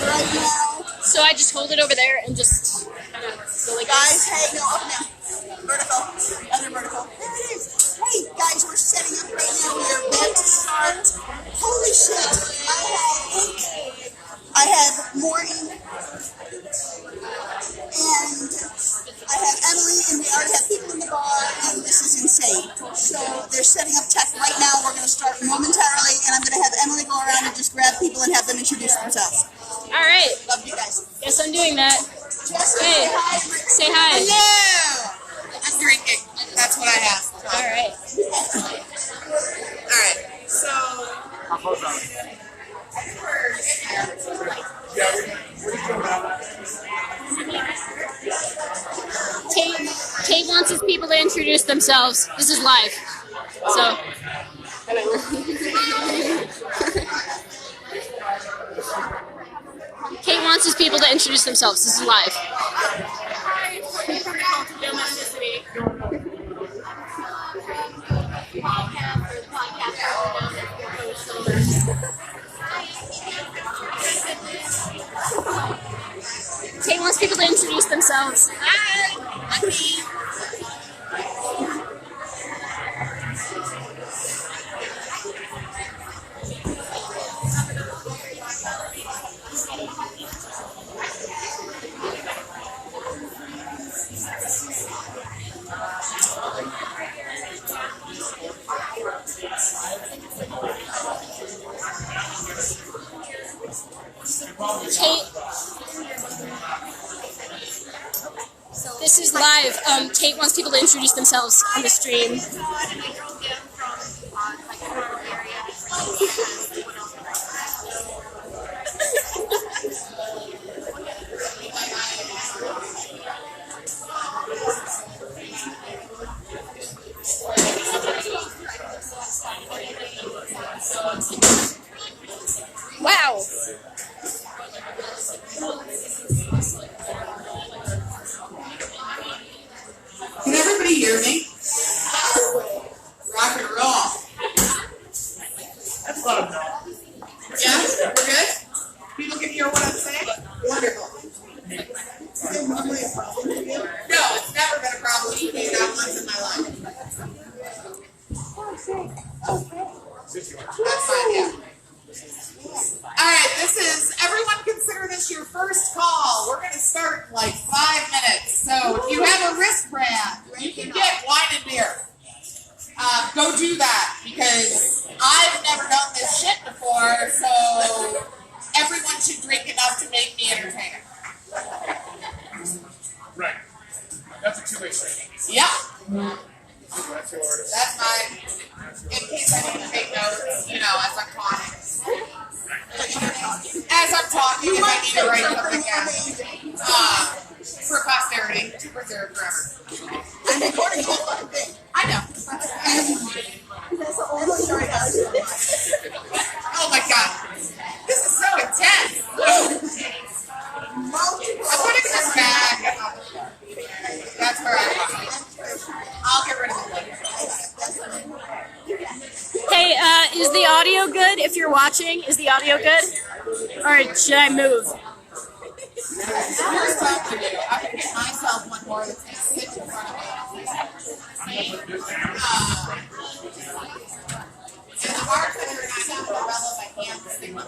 right now. So I just hold it over there and just go like Guys, hey, no, up now. Vertical. Other vertical. There it is. Hey, guys, we're setting up right now. We are about to start. Holy shit. I have Morgan and I have Emily, and we already have people in the bar, and this is insane. So they're setting up tech right now. We're going to start momentarily, and I'm going to have Emily go around and just grab people and have them introduce themselves. All right. Love you guys. Yes, I'm doing that. Jesse, Hey, say hi. say hi. Hello! I'm drinking. That's what I have. All right. Alright, so... Kate wants his people to introduce themselves. This is live. So. Kate wants his people to introduce themselves. This is live. Kate wants people to introduce themselves. Hi! I'm me. Kate, this is live. Kate wants people to introduce themselves on the stream. Wow. Can everybody hear me? Rock and roll. That's not enough. Yeah? We're good? People can hear what I'm saying? Wonderful. No, it's never been a problem with me, not once in my life. That's fine, yeah. Alright, this is, everyone consider this your first call. We're going to start in like 5 minutes. So if you have a wristband, you can get wine and beer. Go do that, because I've never done this shit before, so everyone should drink enough to make me entertained. Right. That's a two-way street. Yep. That's yours. That's mine. In case I need to take notes, you know, as I'm talking. If I need to write something down. For posterity, to preserve forever. I'm recording the whole fucking thing. I know. Oh my god. This is so intense. I'm putting this back. That's where I'll get rid of it later. Hey, is the audio good if you're watching? Is the audio good? Or should I move? Here's what I'm going to do. I'm going to get myself one more that's going to sit in front of me. And the bartender and I have umbrellas I can't stick with.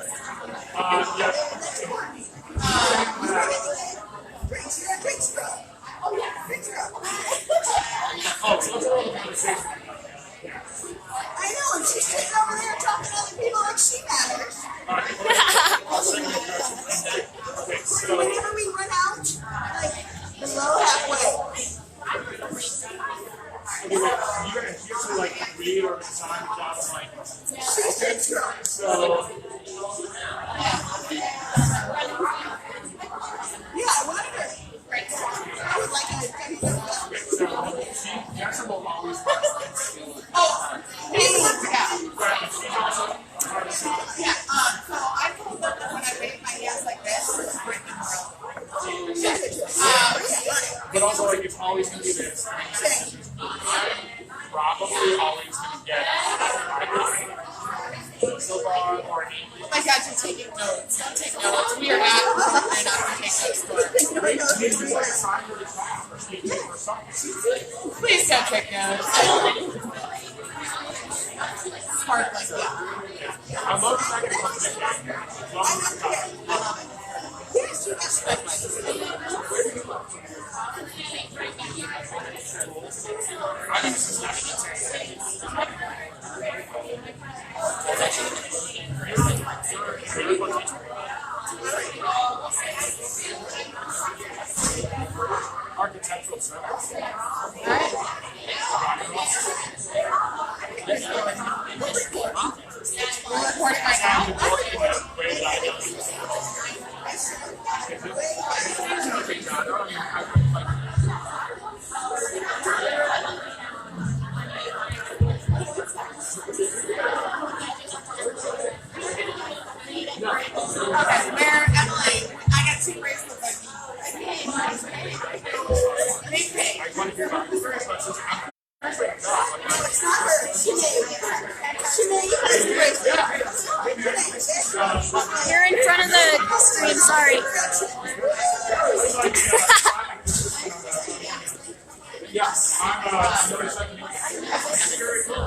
I know, and she's sitting over there talking to other people like she matters. Whenever we run out, like, below halfway. You're going to usually like read or design the job and like, okay, so. Yeah, I wanted her. I would like her to come here. So, Jackson will always Oh, hey, yeah. yeah. So I told them that when I wave my hands like this, it's breaking the But also, like, it's always going to be this. Probably always going to get so far or Oh my God, you're taking notes. Don't take notes. We are not Eccentric nose. Sparkling, yeah. I'm not going to come to the game. As long as it's tough. I love it. Here's your best friend. I think this is actually architectural service. We're recording right now. Okay, Mayor, Emily, I got 2 bracelets like you. Big pig. I want to hear about this very much. No, it's not her. It's Sinead. Sinead has the bracelet. You're in front of the screen, sorry. Yes, I'm very second. Very cool.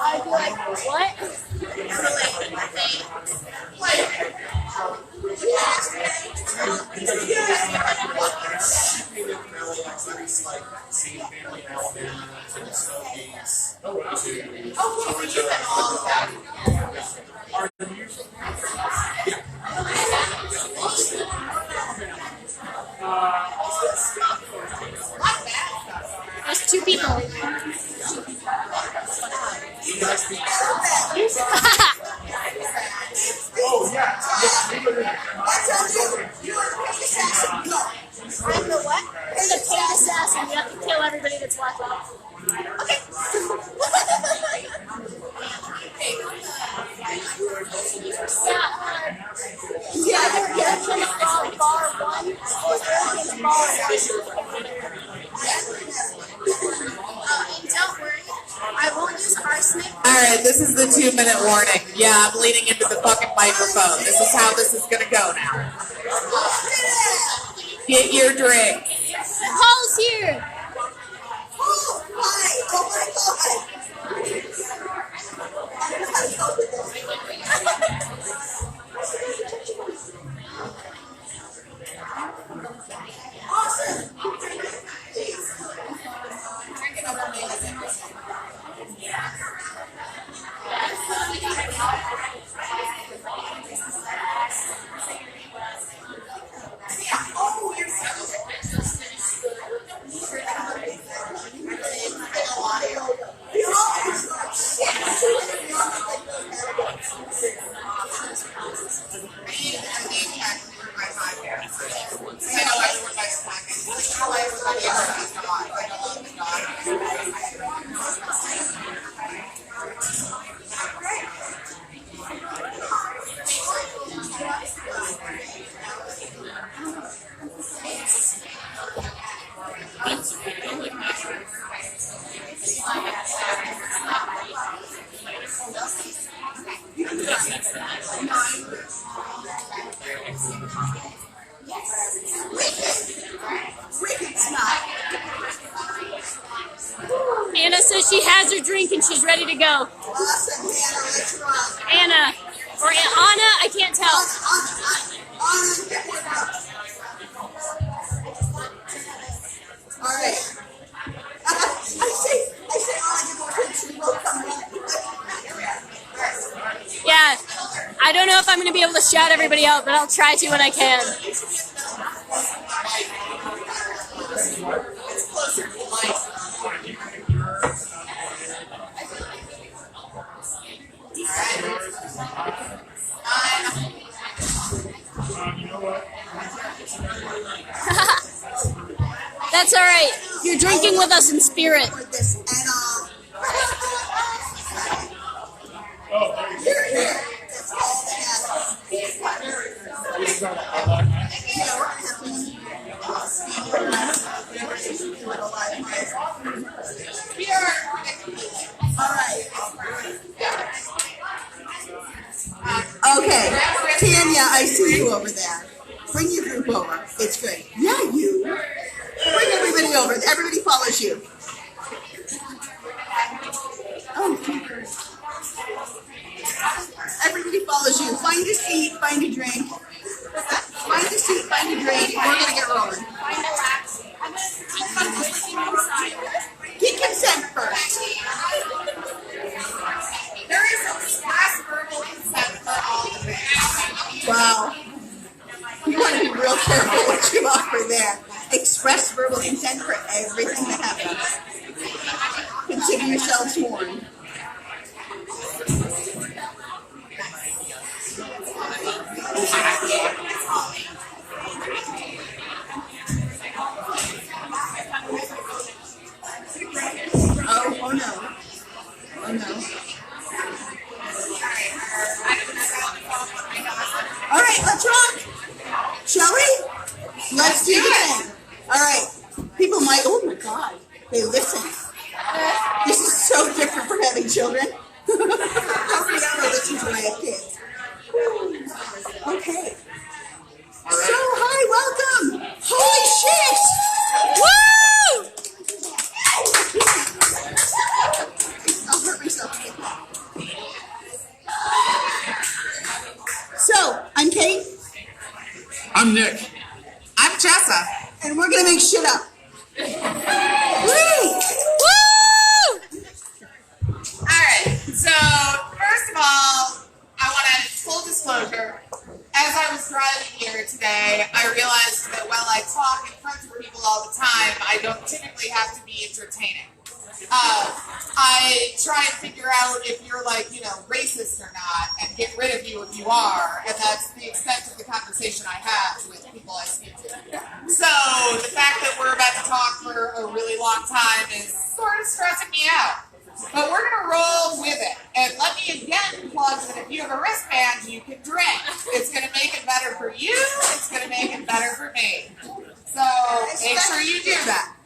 I'd be like, what? There's 2 people. Oh, yeah. I'm the what? You're the paid assassin. You have to kill everybody that's watching. Okay. Yeah, they're in bar 1. In bar 1. And don't worry, I won't use arsenic. Alright, this is the 2-minute warning. Yeah, I'm leaning into the fucking microphone. This is how this is gonna go now. Get your drink. Paul's here. Oh, hi. Oh, my God. Awesome. Oh, you're so wicked snot. Anna says she has her drink and she's ready to go. Awesome, Hannah. Let's rock. Anna. Or Anna, I can't tell. All right. I say, Anna, she will come back. Yeah. I don't know if I'm going to be able to shout everybody out, but I'll try to when I can. You know what? That's all right. You're drinking with us in spirit. For this, and start a live match? Yeah, we're gonna have to We are. all right. Okay, Tanya, I see you over there. Bring your group over. It's great. Yeah, you. Bring everybody over. Everybody follows you. Oh. Everybody follows you. Find a seat, find a drink. Find a seat, find a drink. We're gonna get rolling. Get consent first. There is a last verbal consent for all of it. Wow. You want to be real careful what you offer there. Express verbal consent for everything that happens. Consider yourselves warned. Oh no. Oh no. All right, let's rock. Shall we? Let's do the thing. All right. People might, oh my God, they listen. This is so different from having children. Nobody ever listens when I have kids. Okay. So, hi, welcome. Holy shit. Woo! I'll hurt myself. So, I'm Kate. I'm Nick. I'm Jessa. And we're gonna make shit up. Woo! Alright, so first of all, I want to full disclosure. As I was driving here today, I realized that while I talk in front of people all the time, I don't typically have to be entertaining. I try and figure out if you're racist or not and get rid of you if you are, and that's the extent of the conversation I have with people I speak to. So the fact that we're about to talk for a really long time is sort of stressing me out. But we're going to roll with it. And let me again plug that if you have a wristband, you can drink. It's going to make it better for you. It's going to make it better for me. So make sure you do that.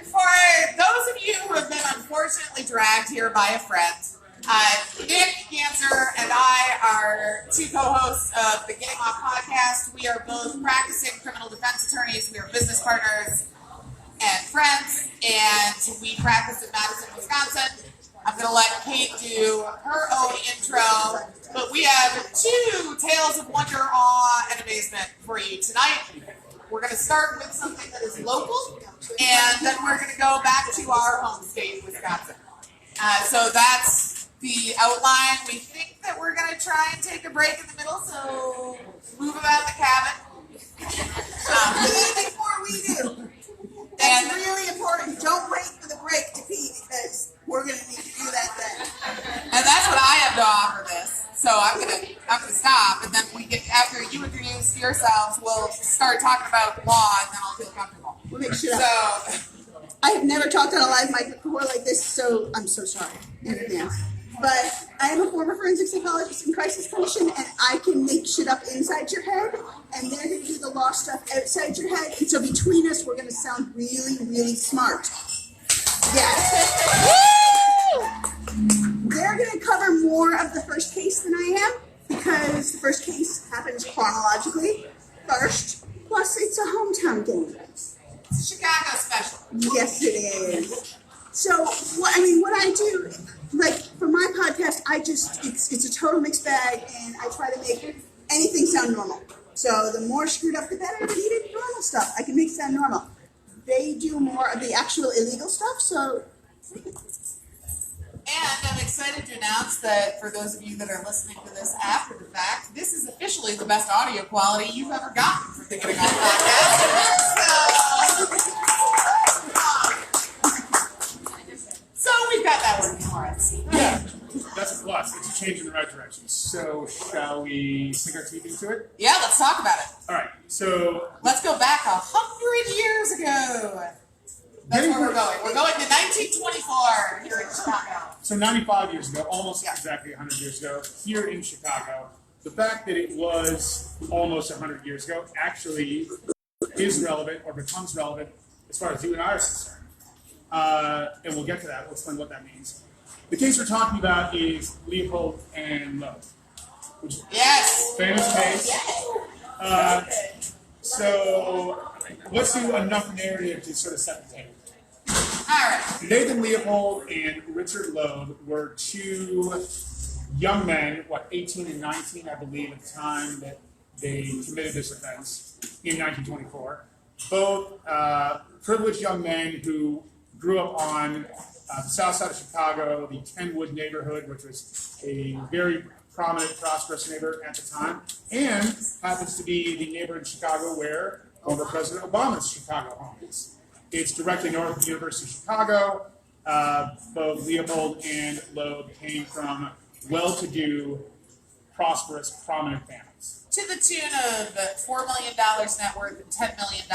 For those of you who have been unfortunately dragged here by a friend, Nick Ganser and I are two co-hosts of the Getting Off podcast. We are both practicing criminal defense attorneys. We are business partners and friends, and we practice in Madison, Wisconsin. I'm going to let Kate do her own intro, but we have two tales of wonder, awe, and amazement for you tonight. We're going to start with something that is local, and then we're going to go back to our home state, Wisconsin. So that's the outline. We think that we're going to try and take a break in the middle, so move about the cabin. Before we do, that's really important. Don't wait for the break to pee because we're going to need to do that then. And that's what I have to offer this. So I'm gonna stop, and then after you introduce yourselves, we'll start talking about law, and then I'll feel comfortable. We'll make shit up. So I have never talked on a live mic before like this, so I'm so sorry in advance. But I am a former forensic psychologist and crisis clinician, and I can make shit up inside your head, and they're going to do the law stuff outside your head. And so between us, we're going to sound really, really smart. Yes. They're going to cover more of the first case than I am, because the first case happens chronologically first. Plus, it's a hometown game. it's a Chicago special. Yes, it is. So, what I do, for my podcast, it's a total mixed bag, and I try to make anything sound normal. So, the more screwed up, the better, but even normal stuff, I can make sound normal. They do more of the actual illegal stuff, so... And I'm excited to announce that for those of you that are listening to this after the fact, this is officially the best audio quality you've ever gotten from the Getting Off podcast. So we've got that working for us. Yeah, that's a plus. It's a change in the right direction. So shall we sink our teeth into it? Yeah, let's talk about it. All right. So Let's go back 100 years ago. That's where we're going. We're going to 1924 here in Chicago. So 95 years ago, almost Yeah. exactly 100 years ago, here in Chicago, the fact that it was almost 100 years ago actually is relevant or becomes relevant as far as you and I are concerned. And we'll get to that. We'll explain what that means. The case we're talking about is Leopold and Loeb, which is Yes. a famous case. So let's do enough narrative to sort of set the table. All right. Nathan Leopold and Richard Loeb were two young men, 18 and 19, I believe, at the time that they committed this offense in 1924. Both privileged young men who grew up on the south side of Chicago, the Kenwood neighborhood, which was a very prominent, prosperous neighborhood at the time, and happens to be the neighborhood in Chicago where former President Obama's Chicago home is. It's directly north of the University of Chicago. Both Leopold and Loeb came from well-to-do, prosperous, prominent families. To the tune of $4 million net worth and $10 million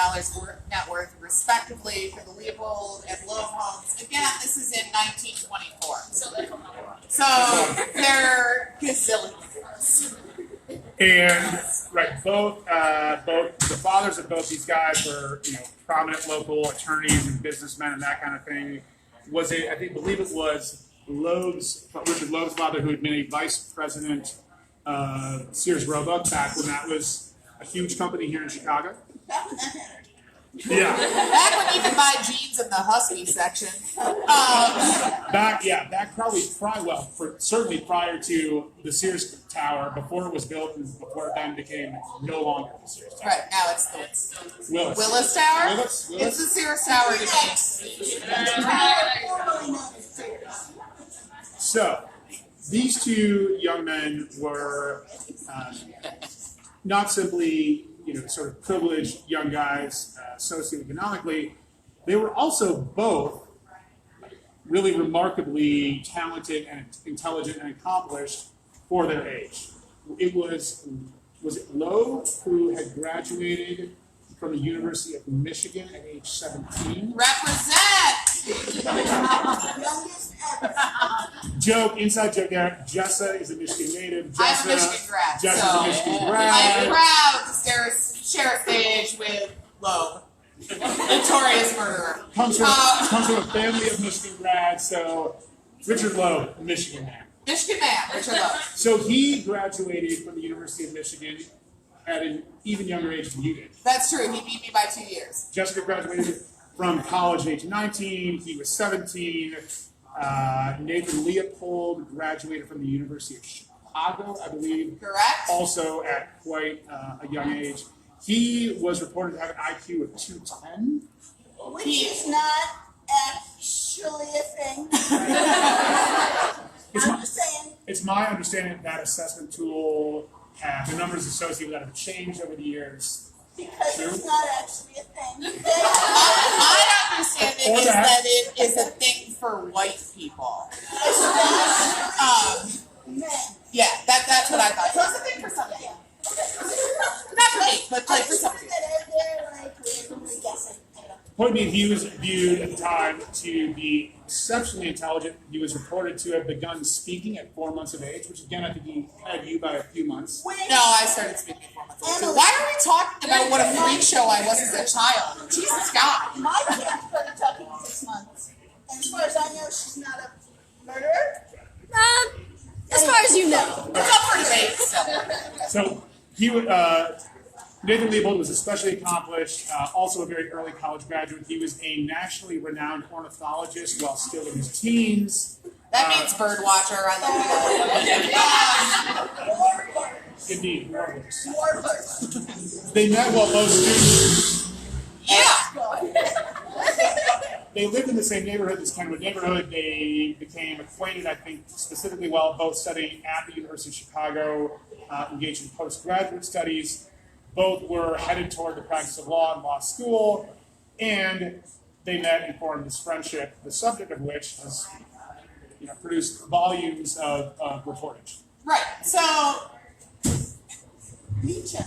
net worth, respectively, for the Leopold and Loeb homes. Again, this is in 1924. So they're gazillionaires. And both the fathers of both these guys were, prominent local attorneys and businessmen and that kind of thing. I believe it was Richard Loeb's father who had been a vice president of Sears Roebuck back when that was a huge company here in Chicago. Back when that mattered. Yeah. Back when you could buy jeans in the Husky section. Back certainly prior to the Sears Tower, before it was built and before it then became no longer the Sears Tower. Right, now it's the Willis Tower? Willis? It's the Sears Tower to me. Formerly known as Sears. So, these two young men were not simply, sort of privileged young guys socioeconomically. They were also both really remarkably talented and intelligent and accomplished for their age. Was it Loeb who had graduated from the University of Michigan at age 17? Represent! Youngest ever. Inside joke there. Jessa is a Michigan native. I'm a Michigan grad, Jessa's so a Michigan I'm grad. proud to share a stage with Loeb, notorious murderer. Comes from a family of Michigan grads, so Richard Loeb, Michigan man. Michigan man, Richard Loeb. So he graduated from the University of Michigan at an even younger age than you did. That's true, he beat me by 2 years. Jessica graduated from college at age 19, he was 17. Nathan Leopold graduated from the University of Chicago, I believe. Correct? Also at quite a young age. He was reported to have an IQ of 210. Which is not actually a thing. I'm just saying. It's my understanding that assessment tool, the numbers associated with that have changed over the years. Because it's not actually a thing. My understanding Or is that. that it is a thing for white people. Men. Yeah, that's what I thought. So it's a thing for some people. Not for me, but like for some people. They're like randomly guessing. Point being, he was viewed at the time to be exceptionally intelligent. He was reported to have begun speaking at 4 months of age, which again, I think he had you by a few months. No, I started speaking at 4 months old. So why are we talking about what a freak show I was as a child? Jesus God. My kid started talking at 6 months. And as far as I know, she's not a murderer. As far as you know. It's up for debate still. So he would. Nathan Leopold was especially accomplished, also a very early college graduate. He was a nationally renowned ornithologist while still in his teens. That means bird watcher. I love it. Indeed, warblers. More person. They met while both students. Yeah. They lived in the same neighborhood, this Kenwood neighborhood. They became acquainted, I think, specifically while both studying at the University of Chicago, engaged in postgraduate studies. Both were headed toward the practice of law in law school, and they met and formed this friendship, the subject of which has produced volumes of reportage. Right. So, Nietzsche.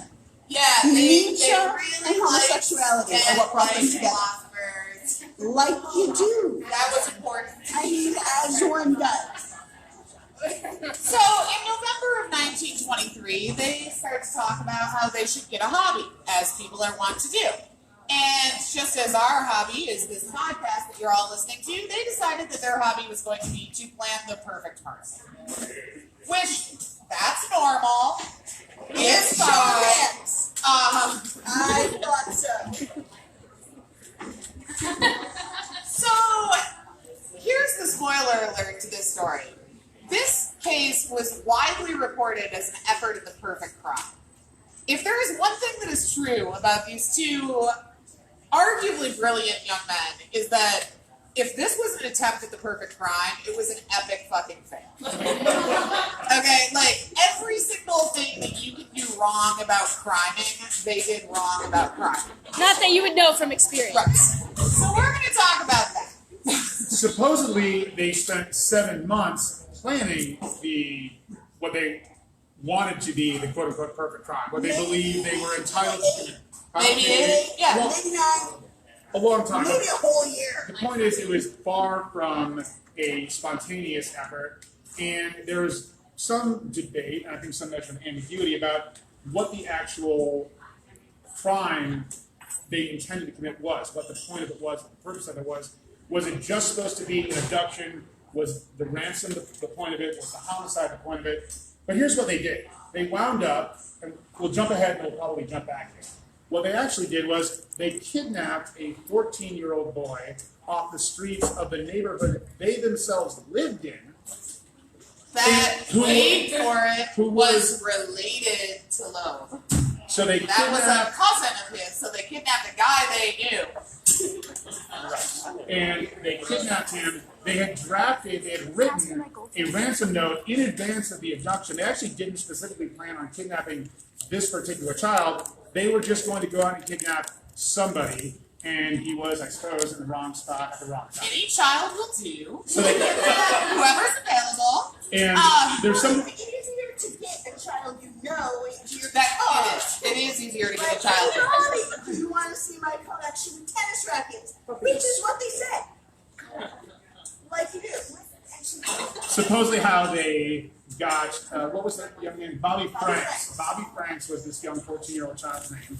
yeah, Nietzsche they really and homosexuality liked are what brought them dead together. philosophers. Like you do. That was important. I mean, as one does. So in November of 1923, they started to talk about how they should get a hobby, as people are wont to do. And just as our hobby is this podcast that you're all listening to, they decided that their hobby was going to be to plan the perfect party. Which, that's normal. It's Show fine. hands. I thought so. So, here's the spoiler alert to this story. This case was widely reported as an effort at the perfect crime. If there is one thing that is true about these two arguably brilliant young men, is that if this was an attempt at the perfect crime, it was an epic fucking fail. Okay, like every single thing that you can do wrong about criming, they did wrong about criming. Not that you would know from experience. Right. So we're going to talk about that. Supposedly, they spent 7 months planning what they wanted to be the quote-unquote perfect crime, what they believed they were entitled to commit. Maybe 8, yeah. Well, Maybe not. a long time. Maybe a whole year. The point is, it was far from a spontaneous effort, and there was some debate, and I think some measure of ambiguity, about what the actual crime they intended to commit was, what the point of it was, what the purpose of it was. Was it just supposed to be an abduction? Was the ransom the point of it? Was the homicide the point of it? But here's what they did. They wound up, and we'll jump ahead and we'll probably jump back here. What they actually did was they kidnapped a 14-year-old boy off the streets of the neighborhood they themselves lived in. That, Who- wait for it, who was related to Loeb. So they That was a kidnapped, cousin of his, so they kidnapped a guy they knew. and they kidnapped him. They had written a ransom note in advance of the abduction. They actually didn't specifically plan on kidnapping this particular child. They were just going to go out and kidnap somebody, and he was, I suppose, in the wrong spot at the wrong time. Any child will do. So they, Whoever's available. and there's some. It's easier to get a child you know into your That car. it is easier to get a Like, child. you know me, do you want to see my collection of tennis rackets? Which is what they said. Like you do. Supposedly how they got, what was that young man? Bobby Franks. Bobby Franks was this young 14-year-old child's name.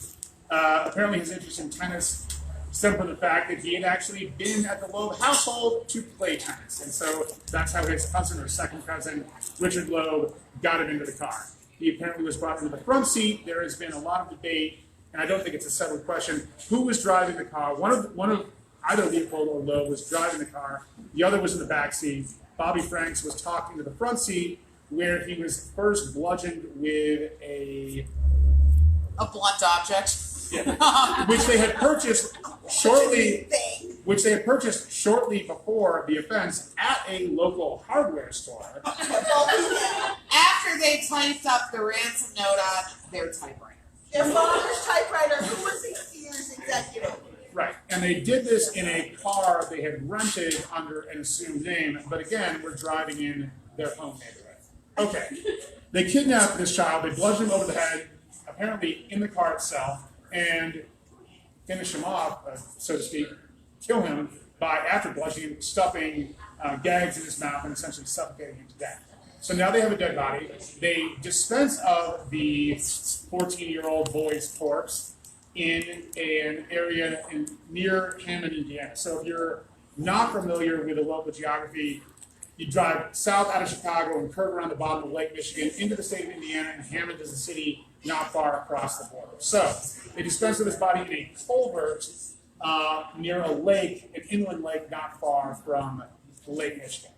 Apparently his interest in tennis stemmed from the fact that he had actually been at the Loeb household to play tennis. And so that's how his cousin or second cousin, Richard Loeb, got him into the car. He apparently was brought into the front seat. There has been a lot of debate, and I don't think it's a settled question, who was driving the car. One of either Leopold or Loeb was driving the car. The other was in the back seat. Bobby Franks was talking to the front seat, where he was first bludgeoned with a blunt object. which they had purchased shortly before the offense at a local hardware store. After they typed up the ransom note on their typewriter. Their father's typewriter, who was the Sears executive? Right, and they did this in a car they had rented under an assumed name, but again, we're driving in their home neighborhood. Okay, they kidnapped this child, they bludgeoned him over the head, apparently in the car itself, and finish him off, so to speak, kill him by, after bludgeoning him, stuffing gags in his mouth and essentially suffocating him to death. So now they have a dead body. They dispense of the 14-year-old boy's corpse in an area near Hammond, Indiana. So if you're not familiar with the local geography, you drive south out of Chicago and curve around the bottom of Lake Michigan into the state of Indiana, and Hammond is a city not far across the border. So they dispense of this body in a culvert near a lake, an inland lake not far from Lake Michigan.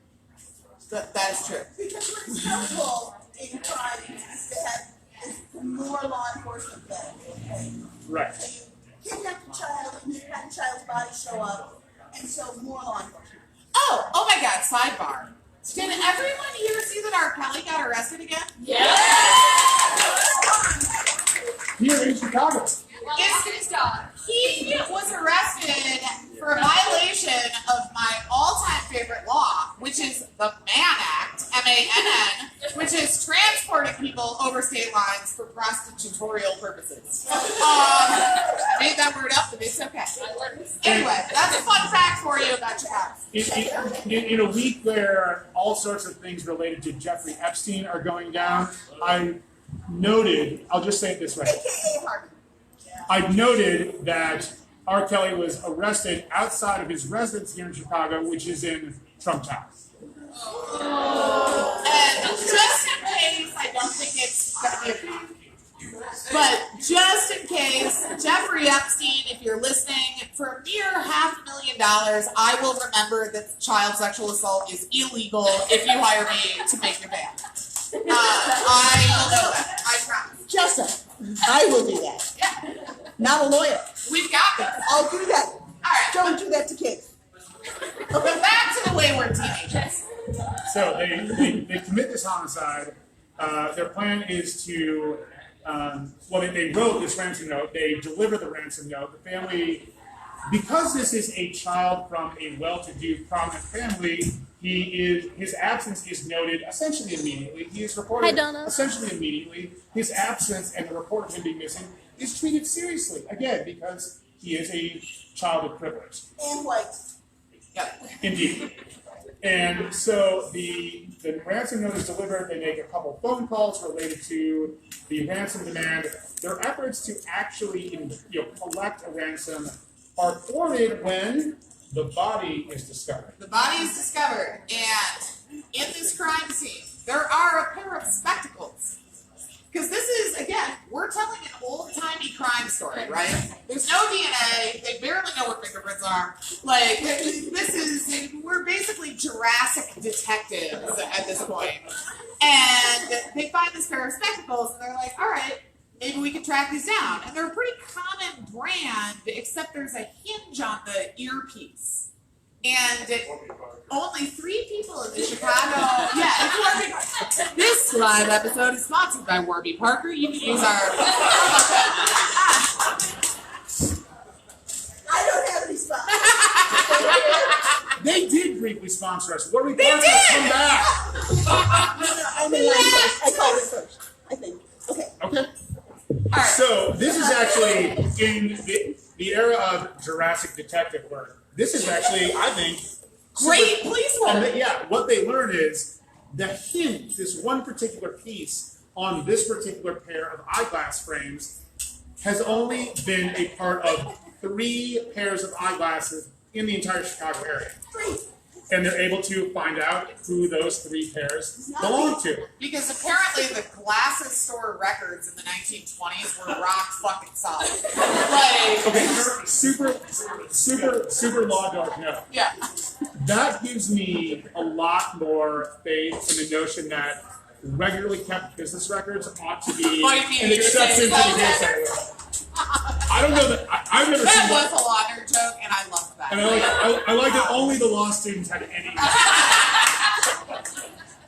That is true. Because what's helpful in crime is to have more law enforcement benefit. Right. So you kidnap the child and you have the child's body show up, and so more law enforcement. Oh my God, sidebar. Did everyone here see that R. Kelly got arrested again? Here in Chicago. He was arrested for a violation of my all-time favorite law, which is the Mann Act, M-A-N-N, which is transporting people over state lines for prostitutorial purposes. I made that word up, but it's okay. Anyway, that's a fun fact you about Chicago. In a week where all sorts of things related to Jeffrey Epstein are going down, I noted, I'll just say it this way. AKA Harvey. I've noted that R. Kelly was arrested outside of his residence here in Chicago, which is in Trump Tower. And just in case, I don't think it's gonna be, but just in case, Jeffrey Epstein, if you're listening, for a mere $500,000, I will remember that child sexual assault is illegal if you hire me to make your band. I will know that. I promise. Joseph, I will do that. Yeah, Not a lawyer. we've got this. I'll do that. All right, Don't do that to kids. but back to the wayward teenagers. So they commit this homicide. Their plan is to, they wrote this ransom note. They deliver the ransom note. The family, because this is a child from a well-to-do, prominent family, his absence is noted essentially immediately. He is reported Hi, Donna. essentially immediately. His absence and the report of him being missing is treated seriously, again, because he is a child of privilege. And white. Yep. Indeed. And so the ransom note is delivered. They make a couple phone calls related to the ransom demand. Their efforts to actually collect a ransom are thwarted when the body is discovered. The body is discovered, and in this crime scene, there are a pair of spectacles. Because this is, again, we're telling an old-timey crime story, right? There's no DNA. They barely know what fingerprints are. Like, we're basically Jurassic detectives at this point. And they find this pair of spectacles, and they're like, all right, maybe we can track these down. And they're a pretty common brand, except there's a hinge on the earpiece. And only 3 people in the Chicago. Yeah, it's Warby Parker. This live episode is sponsored by Warby Parker. You can use our. I don't have any spots. They did briefly sponsor us. Warby They Parker, did! come back. I'm in line first. I called it first, I think. Okay. Okay. Alright. So this is actually in the era of Jurassic detective work. This is actually, I think, Great police work. yeah, what they learn is the hinge, this one particular piece on this particular pair of eyeglass frames, has only been a part of 3 pairs of eyeglasses in the entire Chicago area. 3. And they're able to find out who those three pairs belong to. Because apparently the glasses store records in the 1920s were rock fucking solid. Like, Okay, super law dark note. yeah. That gives me a lot more faith in the notion that regularly kept business records ought to be Might be an exception to the hearsay rule. I don't know that I've never seen That that. was a law nerd joke, and I loved that. And I like that only the law students had any.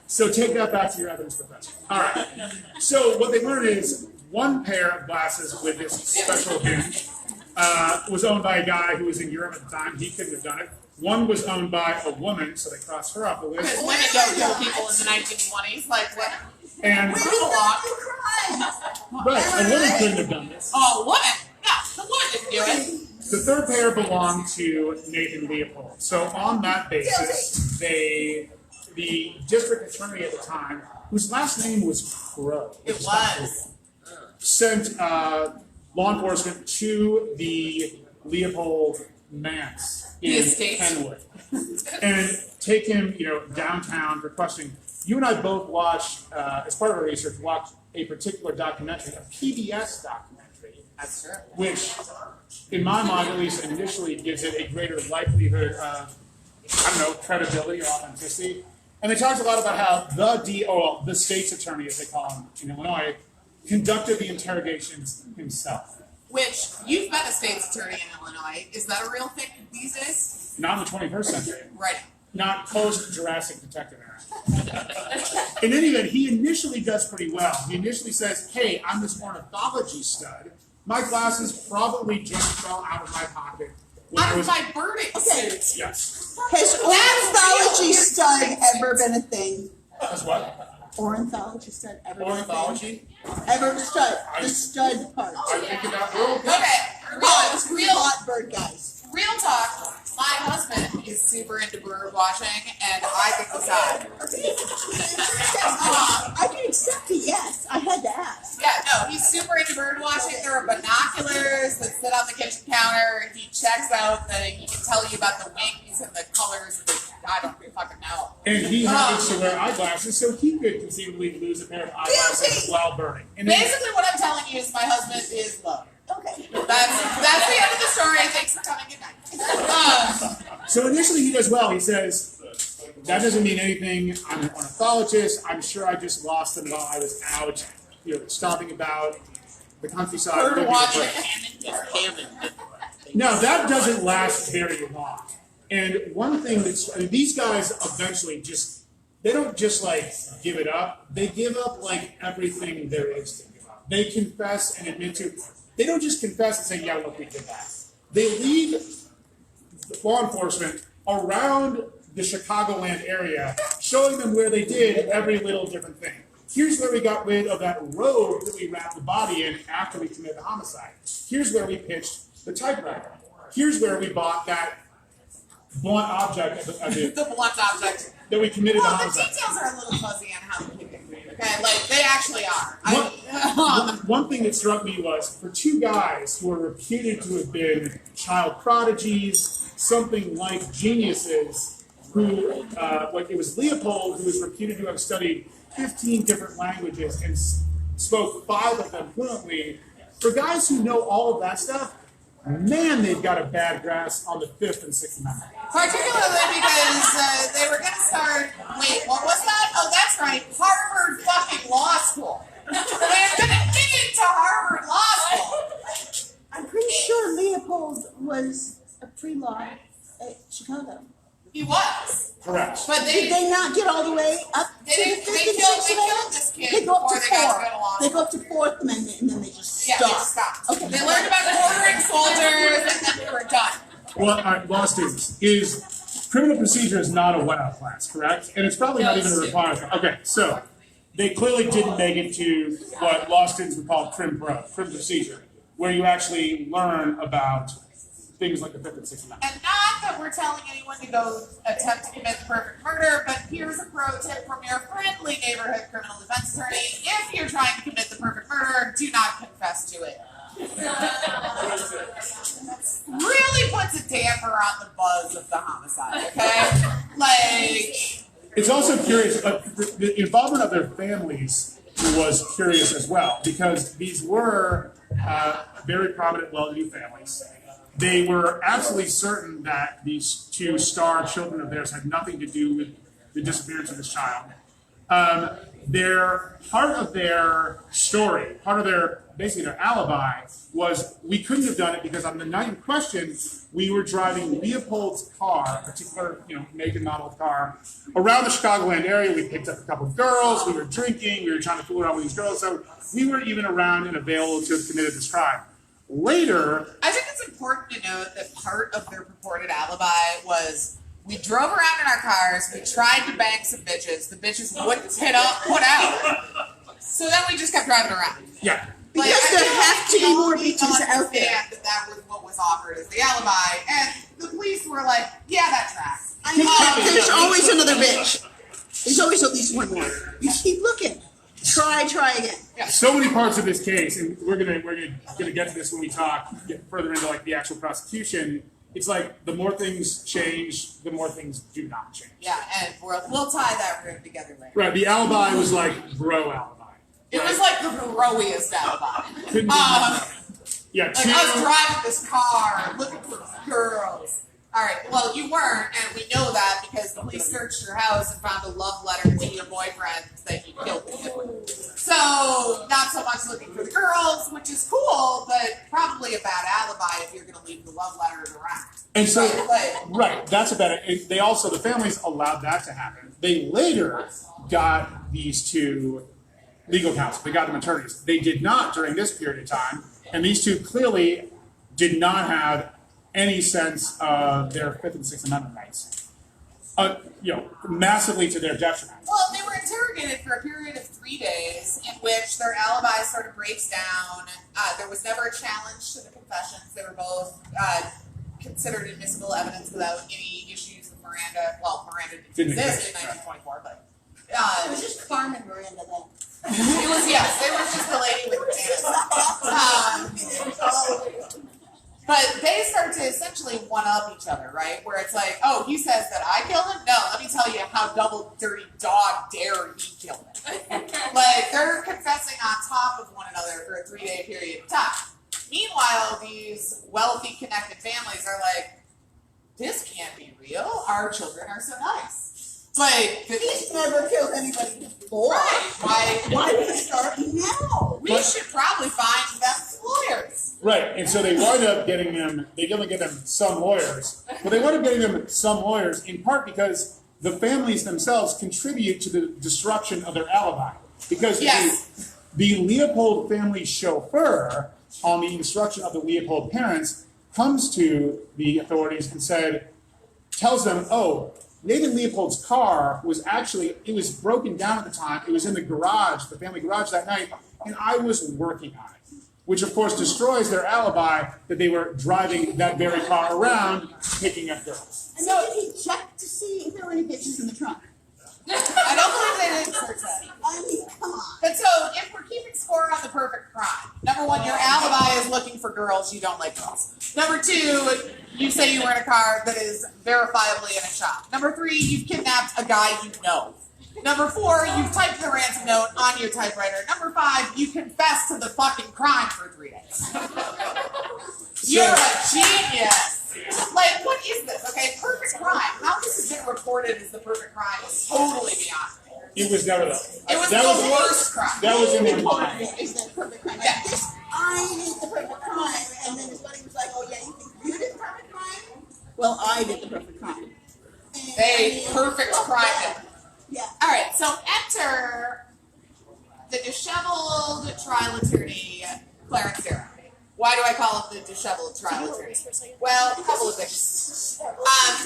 So take that back to your evidence professor. All right. So what they learned is one pair of glasses with this special hinge was owned by a guy who was in Europe at the time. He couldn't have done it. One was owned by a woman, so they crossed her off the list. Because women don't kill people in the 1920s. Like, what? And Move along. right, a woman couldn't have done this. Oh, woman. Yeah, the woman didn't do it. The third pair belonged to Nathan Leopold. So on that basis, the district attorney at the time, whose last name was Crow, It was. sent law enforcement to the Leopold manse The in estate. Kenwood and take him, downtown requesting. You and I both watched, as part of our research, watched a particular documentary, a PBS documentary. That's true. Which, in my mind at least, initially gives it a greater likelihood of, credibility or authenticity. And they talked a lot about how the state's attorney, as they call him in Illinois, conducted the interrogations himself. Which, you've been a state's attorney in Illinois. Is that a real thing these days? Not in the 21st century. Right. Not post-Jurassic detective era. In any event, he initially does pretty well. He initially says, hey, I'm this ornithology stud. My glasses probably just fell out of my pocket. when I Out of was- my birding suit. Yes. Has ornithology stud ever been a thing? That's what? Ornithology stud ever been a thing? Ornithology? Ever stud? The stud part. I think about world. Okay, Oh, it's real hot bird guys. talk. My husband is super into bird watching, and I think it's odd. I can accept a yes. I had to ask. Yeah, no, he's super into bird watching. There are binoculars that sit on the kitchen counter. He checks out he can tell you about the wings and the colors of the, I don't fucking know. And he happens to wear eyeglasses, so he could conceivably lose a pair of eyeglasses while birding. And then, Basically, what I'm telling you is my husband is low. Okay. That's the end of the story. Thanks for coming. Good night. so initially he does well. He says, that doesn't mean anything. I'm an ornithologist. I'm sure I just lost them while I was out, stomping about the countryside. Bird watching. Now, that doesn't last very long. And one thing these guys eventually they don't just like give it up. They give up like everything there is to give up. They confess and admit to. They don't just confess and say, yeah, look, we did that. They lead law enforcement around the Chicagoland area, showing them where they did every little different thing. Here's where we got rid of that robe that we wrapped the body in after we committed the homicide. Here's where we pitched the typewriter. Here's where we bought that blunt object The blunt object. that we committed the Well, the homicide. details are a little fuzzy on how they pick it. Okay, like they actually are. One thing that struck me was for two guys who are reputed to have been child prodigies, something like geniuses, who, like it was Leopold, who was reputed to have studied 15 different languages and spoke 5 of them fluently. For guys who know all of that stuff, man, they've got a bad grasp on the 5th and 6th Amendment. Particularly because they were going to start. Wait, what was that? Oh, that's right, Harvard fucking law school. They're going to get into Harvard Law School. I'm pretty sure Leopold was a pre-law at Chicago. He was, Correct. but Did they not get all the way up They to the didn't- 5th they and killed- 6th they Amendment? killed this kid They go up to before they got to 4. go to law They go up to 4th Amendment and then they just yeah, stop. they stopped. Okay. They learned about quartering soldiers, and then we were done. Well, all right, law students, criminal procedure is not a one-out class, correct? And it's probably not even a requirement. Okay, so they clearly didn't make it to what law students would call crim procedure, where you actually learn about things like the 5th and 6th Amendment. And not that we're telling anyone to go attempt to commit the perfect murder, but here's a pro tip from your friendly neighborhood criminal defense attorney. If you're trying to commit the perfect murder, do not confess to it. Really puts a damper on the buzz of the homicide, okay? Like, It's also curious, the involvement of their families was curious as well, because these were very prominent, well-to-do families. They were absolutely certain that these 2 star children of theirs had nothing to do with the disappearance of this child. Part of their story, part of basically their alibi was we couldn't have done it because on the night in question, we were driving Leopold's car, a particular, make and model of car, around the Chicagoland area. We picked up a couple of girls, we were drinking, we were trying to fool around with these girls, so we were even around and available to have committed this crime. Later, I think it's important to note that part of their purported alibi was we drove around in our cars, we tried to bang some bitches, the bitches wouldn't put out. So then we just kept driving around. yeah, Because I there feel like have to be we all more need bitches to out there. understand that was what was offered as the alibi, and the police were like, yeah, that tracks. There's always another bitch. There's always at least one more. You keep looking. Try again. so many parts of this case, and we're gonna get to this when we get further into like the actual prosecution. It's like the more things change, the more things do not change. Yeah, and we'll tie that room together later. Right, the alibi was like bro alibi. It was like the heroiest alibi. Couldn't be more. Yeah, Like us driving this car, looking for girls. All right, well, you weren't, and we know that because the police searched your house and found a love letter to your boyfriend that you killed the kid with. So, not so much looking for the girls, which is cool, but probably a bad alibi if you're going to leave the love letters around. And so, But right, that's about it. They also, the families allowed that to happen. They later got these 2 legal counsel. They got them attorneys. They did not during this period of time, and these 2 clearly did not have any sense of their 5th and 6th Amendment rights. Massively to their detriment. well, they were interrogated for a period of 3 days in which their alibi sort of breaks down. There was never a challenge to the confessions. They were both considered admissible evidence without any issues with Miranda. Well, Miranda didn't Didn't exist in exist, 1924, but It was just Carmen Miranda then. it was they were just the lady with the bananas. But they start to essentially one-up each other, right? Where it's like, oh, he says that I killed him? No, let me tell you how double dirty dog dare he killed him. Like, they're confessing on top of one another for a 3-day period of time. Meanwhile, these wealthy, connected families are like, this can't be real. Our children are so nice. Like, He's never killed anybody before. right? Why did he start now? We should probably find them lawyers. Right, and so they wind up getting them, they only get them some lawyers, but they wind up getting them some lawyers in part because the families themselves contribute to the disruption of their alibi. Because Yes. the Leopold family chauffeur, on the instruction of the Leopold parents, comes to the authorities and tells them, oh, Nathan Leopold's car was actually, it was broken down at the time, it was in the garage, the family garage that night, and I was working on it. Which of course destroys their alibi that they were driving that very car around, picking up girls. And so did he check to see if there were any bitches in the trunk? I don't believe they didn't search that. I mean, come on. But so, if we're keeping score on the perfect crime, number one, your alibi is looking for girls, you don't like girls. Number two, you say you were in a car that is verifiably in a shop. Number three, you've kidnapped a guy you know. Number four, you've typed the ransom note on your typewriter. Number five, you confessed to the fucking crime for 3 days. You're a genius. Like, what is this? Okay, perfect crime. How this has been reported as the perfect crime is totally beyond me. It was never though. It was That the worst crime. That was in their mind. Is that perfect crime? Like, Yeah. this, I did the perfect crime, and then his buddy was like, oh yeah, you think you did the perfect crime? Well, I did the perfect crime. And, They perfect crime. Yeah. All right, so enter the disheveled trial attorney, Clarence Darrow. Why do I call him the disheveled trial attorney? Well, a couple of things.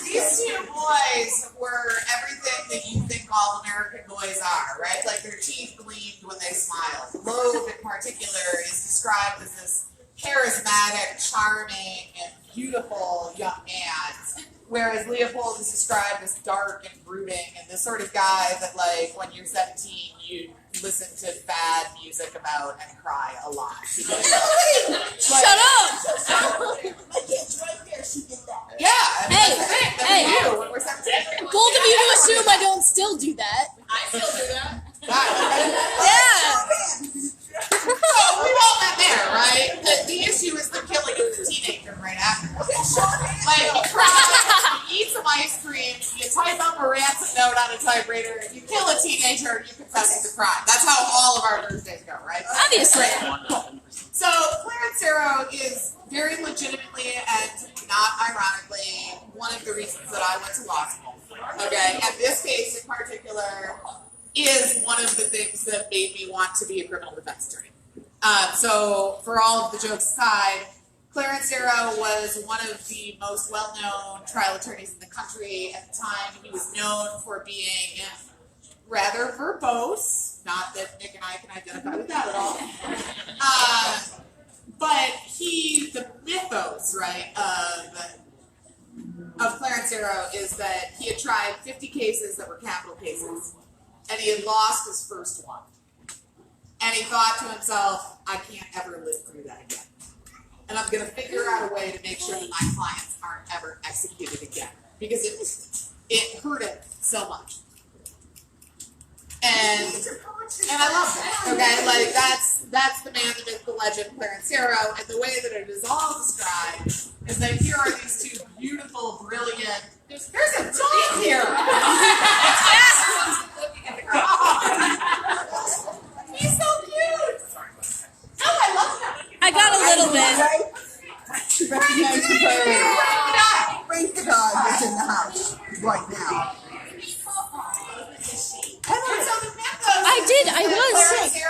These two boys were everything that you think all American boys are, right? Like their teeth gleamed when they smiled. Loeb, in particular, is described as this charismatic, charming, and beautiful young man. Whereas Leopold is described as dark and brooding and the sort of guy that, like, when you're 17, you listen to bad music about and cry a lot. Shut up! My kid's right there, she did that. Yeah, I mean, Hey, that's the thing. That's hey. what we do when we're 17. Bold of you to assume I don't still do that. I still do that. Yeah. So we've all been there, right? The issue is the killing of the teenager right after. Like, you cry, you eat some ice cream, you type up a ransom note on a typewriter, you kill a teenager, you confess to the crime. That's how all of our Thursdays go, right? Obviously. So Clarence Darrow is very legitimately and not ironically one of the reasons that I went to law school. Okay, and this case in particular is one of the things that made me want to be a criminal defense attorney. So for all of the jokes aside, Clarence Darrow was one of the most well-known trial attorneys in the country at the time. He was known for being rather verbose. Not that Nick and I can identify with that at all. But the mythos, right, of Clarence Darrow is that he had tried 50 cases that were capital cases, and he had lost his first one. And he thought to himself, I can't ever live through that again. And I'm going to figure out a way to make sure that my clients aren't ever executed again. Because it hurt him so much. And I love that. Okay, like that's the man, the myth, the legend, Clarence Darrow. And the way that it is all described is that here are these two beautiful, brilliant. There's a dog here. He's so cute. Oh, I love him. I got a little bit. Right? Recognize the bird. Frank the dog that's in the house right now. I did. I was sick.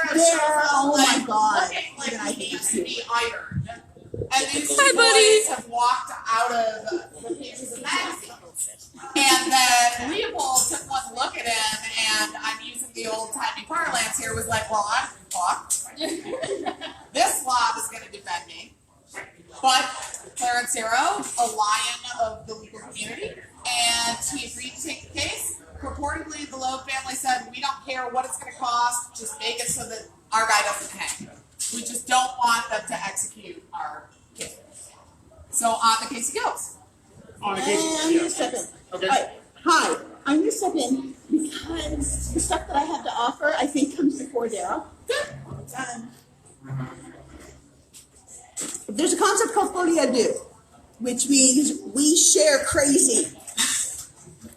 Oh my God. Looking like he needs to be ironed. And these Hi, two buddy. boys have walked out of the pages of magazines. And then Leopold took one look at him, and I'm using the old-timey parlance here, was like, well, I'm fucked. This slob is going to defend me. But Clarence Darrow, a lion of the legal community, and he agreed to take the case. Purportedly, the Loeb family said, we don't care what it's going to cost, just make it so that our guy doesn't hang. We just don't want them to execute our kid. So on the case he goes. On the case. I'm going to step in. Okay. All right. Hi, I'm going to step in because the stuff that I have to offer, I think, comes before Daryl. There's a concept called folie à deux, which means we share crazy.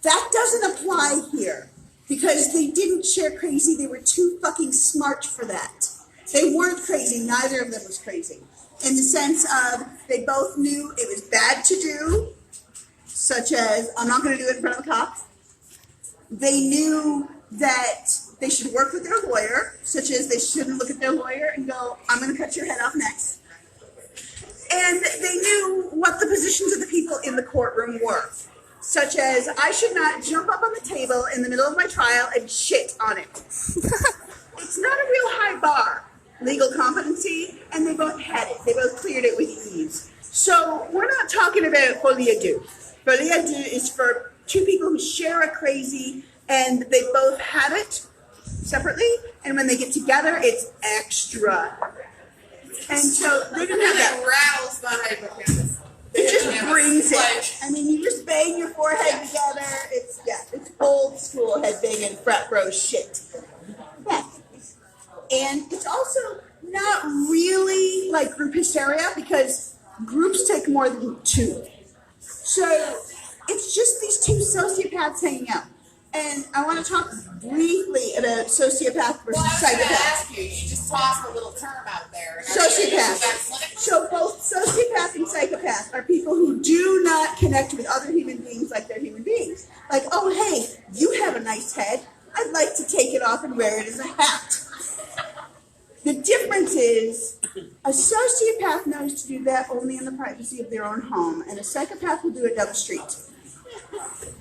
That doesn't apply here because they didn't share crazy. They were too fucking smart for that. They weren't crazy. Neither of them was crazy. In the sense of they both knew it was bad to do, such as, I'm not going to do it in front of a cop. They knew that they should work with their lawyer, such as they shouldn't look at their lawyer and go, I'm going to cut your head off next. And they knew what the positions of the people in the courtroom were, such as I should not jump up on the table in the middle of my trial and shit on it. It's not a real high bar, legal competency, and they both had it. They both cleared it with ease. So we're not talking about folie à deux. Folie à deux is for two people who share a crazy and they both have it separately, and when they get together, it's extra. And so they didn't have that. It rattles the hippocampus. It just brings it. I mean, you just bang your forehead together. It's old school head banging frat bro shit. Yeah. And it's also not really like group hysteria because groups take more than two. So it's just these two sociopaths hanging out. And I want to talk briefly about sociopath versus Well, I was going to psychopath. ask you, you just tossed a little term out there. Sociopath. So both sociopath and psychopath are people who do not connect with other human beings like they're human beings. Like, oh, hey, you have a nice head. I'd like to take it off and wear it as a hat. The difference is a sociopath knows to do that only in the privacy of their own home, and a psychopath will do it down the street.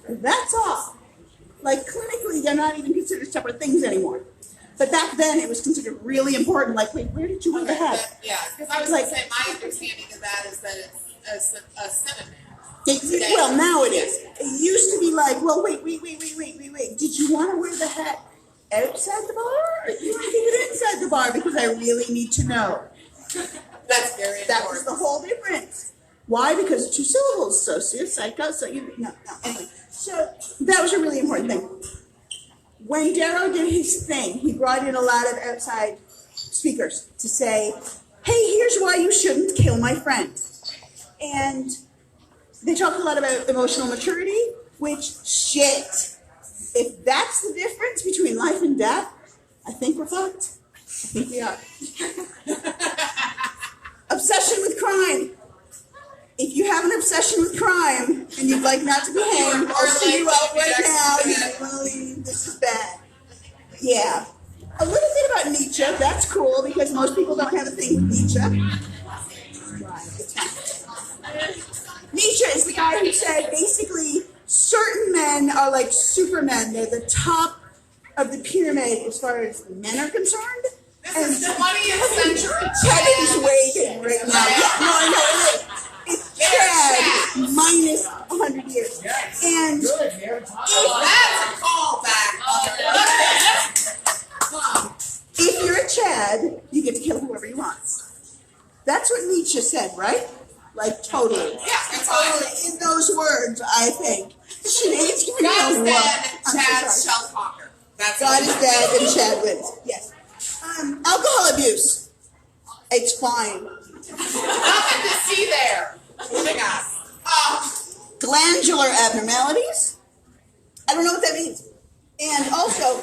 That's all. Like, clinically, they're not even considered separate things anymore. But back then, it was considered really important. Like, wait, where did you wear the hat? Yeah, because I was going to say, my understanding of that is that it's a synonym. Well, now it is. It used to be like, well, wait. Did you want to wear the hat outside the bar? Or you want to keep it inside the bar? Because I really need to know. That's very important. That was the whole difference. Why? Because 2 syllables, socio, psycho, so you, no. Anyway, so that was a really important thing. When Darrow did his thing, he brought in a lot of outside speakers to say, hey, here's why you shouldn't kill my friend. And they talk a lot about emotional maturity, which, shit, if that's the difference between life and death, I think we're fucked. I think we are. Obsession with crime. If you have an obsession with crime and you'd like not to be hanged, I'll see you out right now. You want to leave. This is bad. Yeah. A little bit about Nietzsche. That's cool because most people don't have a thing with Nietzsche. Nietzsche is the guy who said basically certain men are like supermen. They're the top of the pyramid as far as men are concerned. This is 20th century. Kevin's waiting right now. Yeah, no, I know it is. It's Chad minus 100 years. And That's a callback. if you're a Chad, you get to kill whoever you want. That's what Nietzsche said, right? Like, totally. Yeah, it's Totally. In those words, I think. Sinead's giving me God's a dead, I'm so Chad sorry. shall conquer. That's God what is dead and Chad wins. Yes. Alcohol abuse. It's fine. Nothing to see there. Moving on. Glandular abnormalities. I don't know what that means. And also,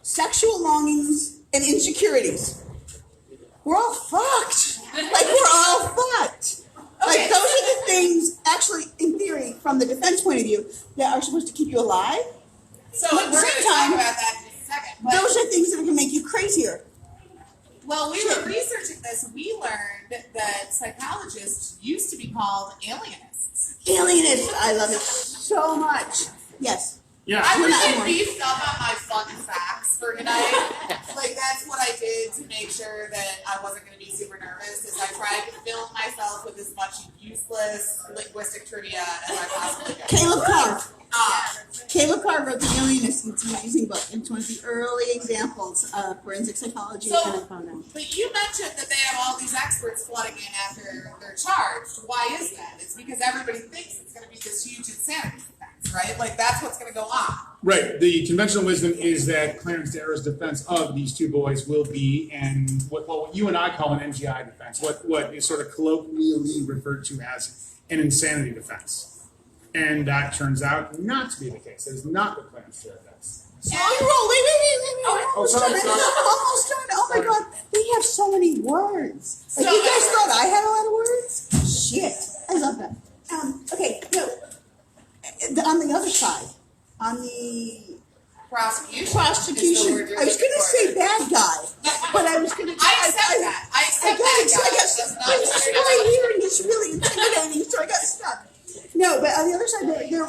sexual longings and insecurities. We're all fucked. Like, we're all fucked. Like, those are the things, actually, in theory, from the defense point of view, that are supposed to keep you alive. So But at we're the going to same talk time, about that in a second. But, those are things that can make you crazier. well, we were researching this. We learned that psychologists used to be called alienists. Alienist. I love it so much. Yes. Yeah. I We're not really anymore. beefed up on my fun facts for tonight. Like, that's what I did to make sure that I wasn't going to be super nervous, is I tried to fill myself with as much useless linguistic trivia as I possibly could. Caleb Carr. Uh, Caleb Carr wrote The Alienist. It's an amazing book. It's one of the early examples of forensic psychology. So- and I found out. But you mentioned that they have all these experts flooding in after they're charged. Why is that? It's because everybody thinks it's going to be this huge insanity defense, right? Like, that's what's going to go on. Right. The conventional wisdom is that Clarence Darrow's defense of these two boys will be, and what you and I call an MGI defense, what is sort of colloquially referred to as an insanity defense. And that turns out not to be the case. That is not what Clarence Darrow does. Oh, you're wait. Oh, sorry. Almost done. Oh my God, we have so many words. Like, you guys thought I had a lot of words? Shit, I love that. Okay, no. On the other side, on the Prosecution. I was going to say bad guy, but I was going to. I accept that. I accept got that, it. guys. So I That's got not this fair. right here, and it's really intimidating. So I got stuck. No, but on the other side,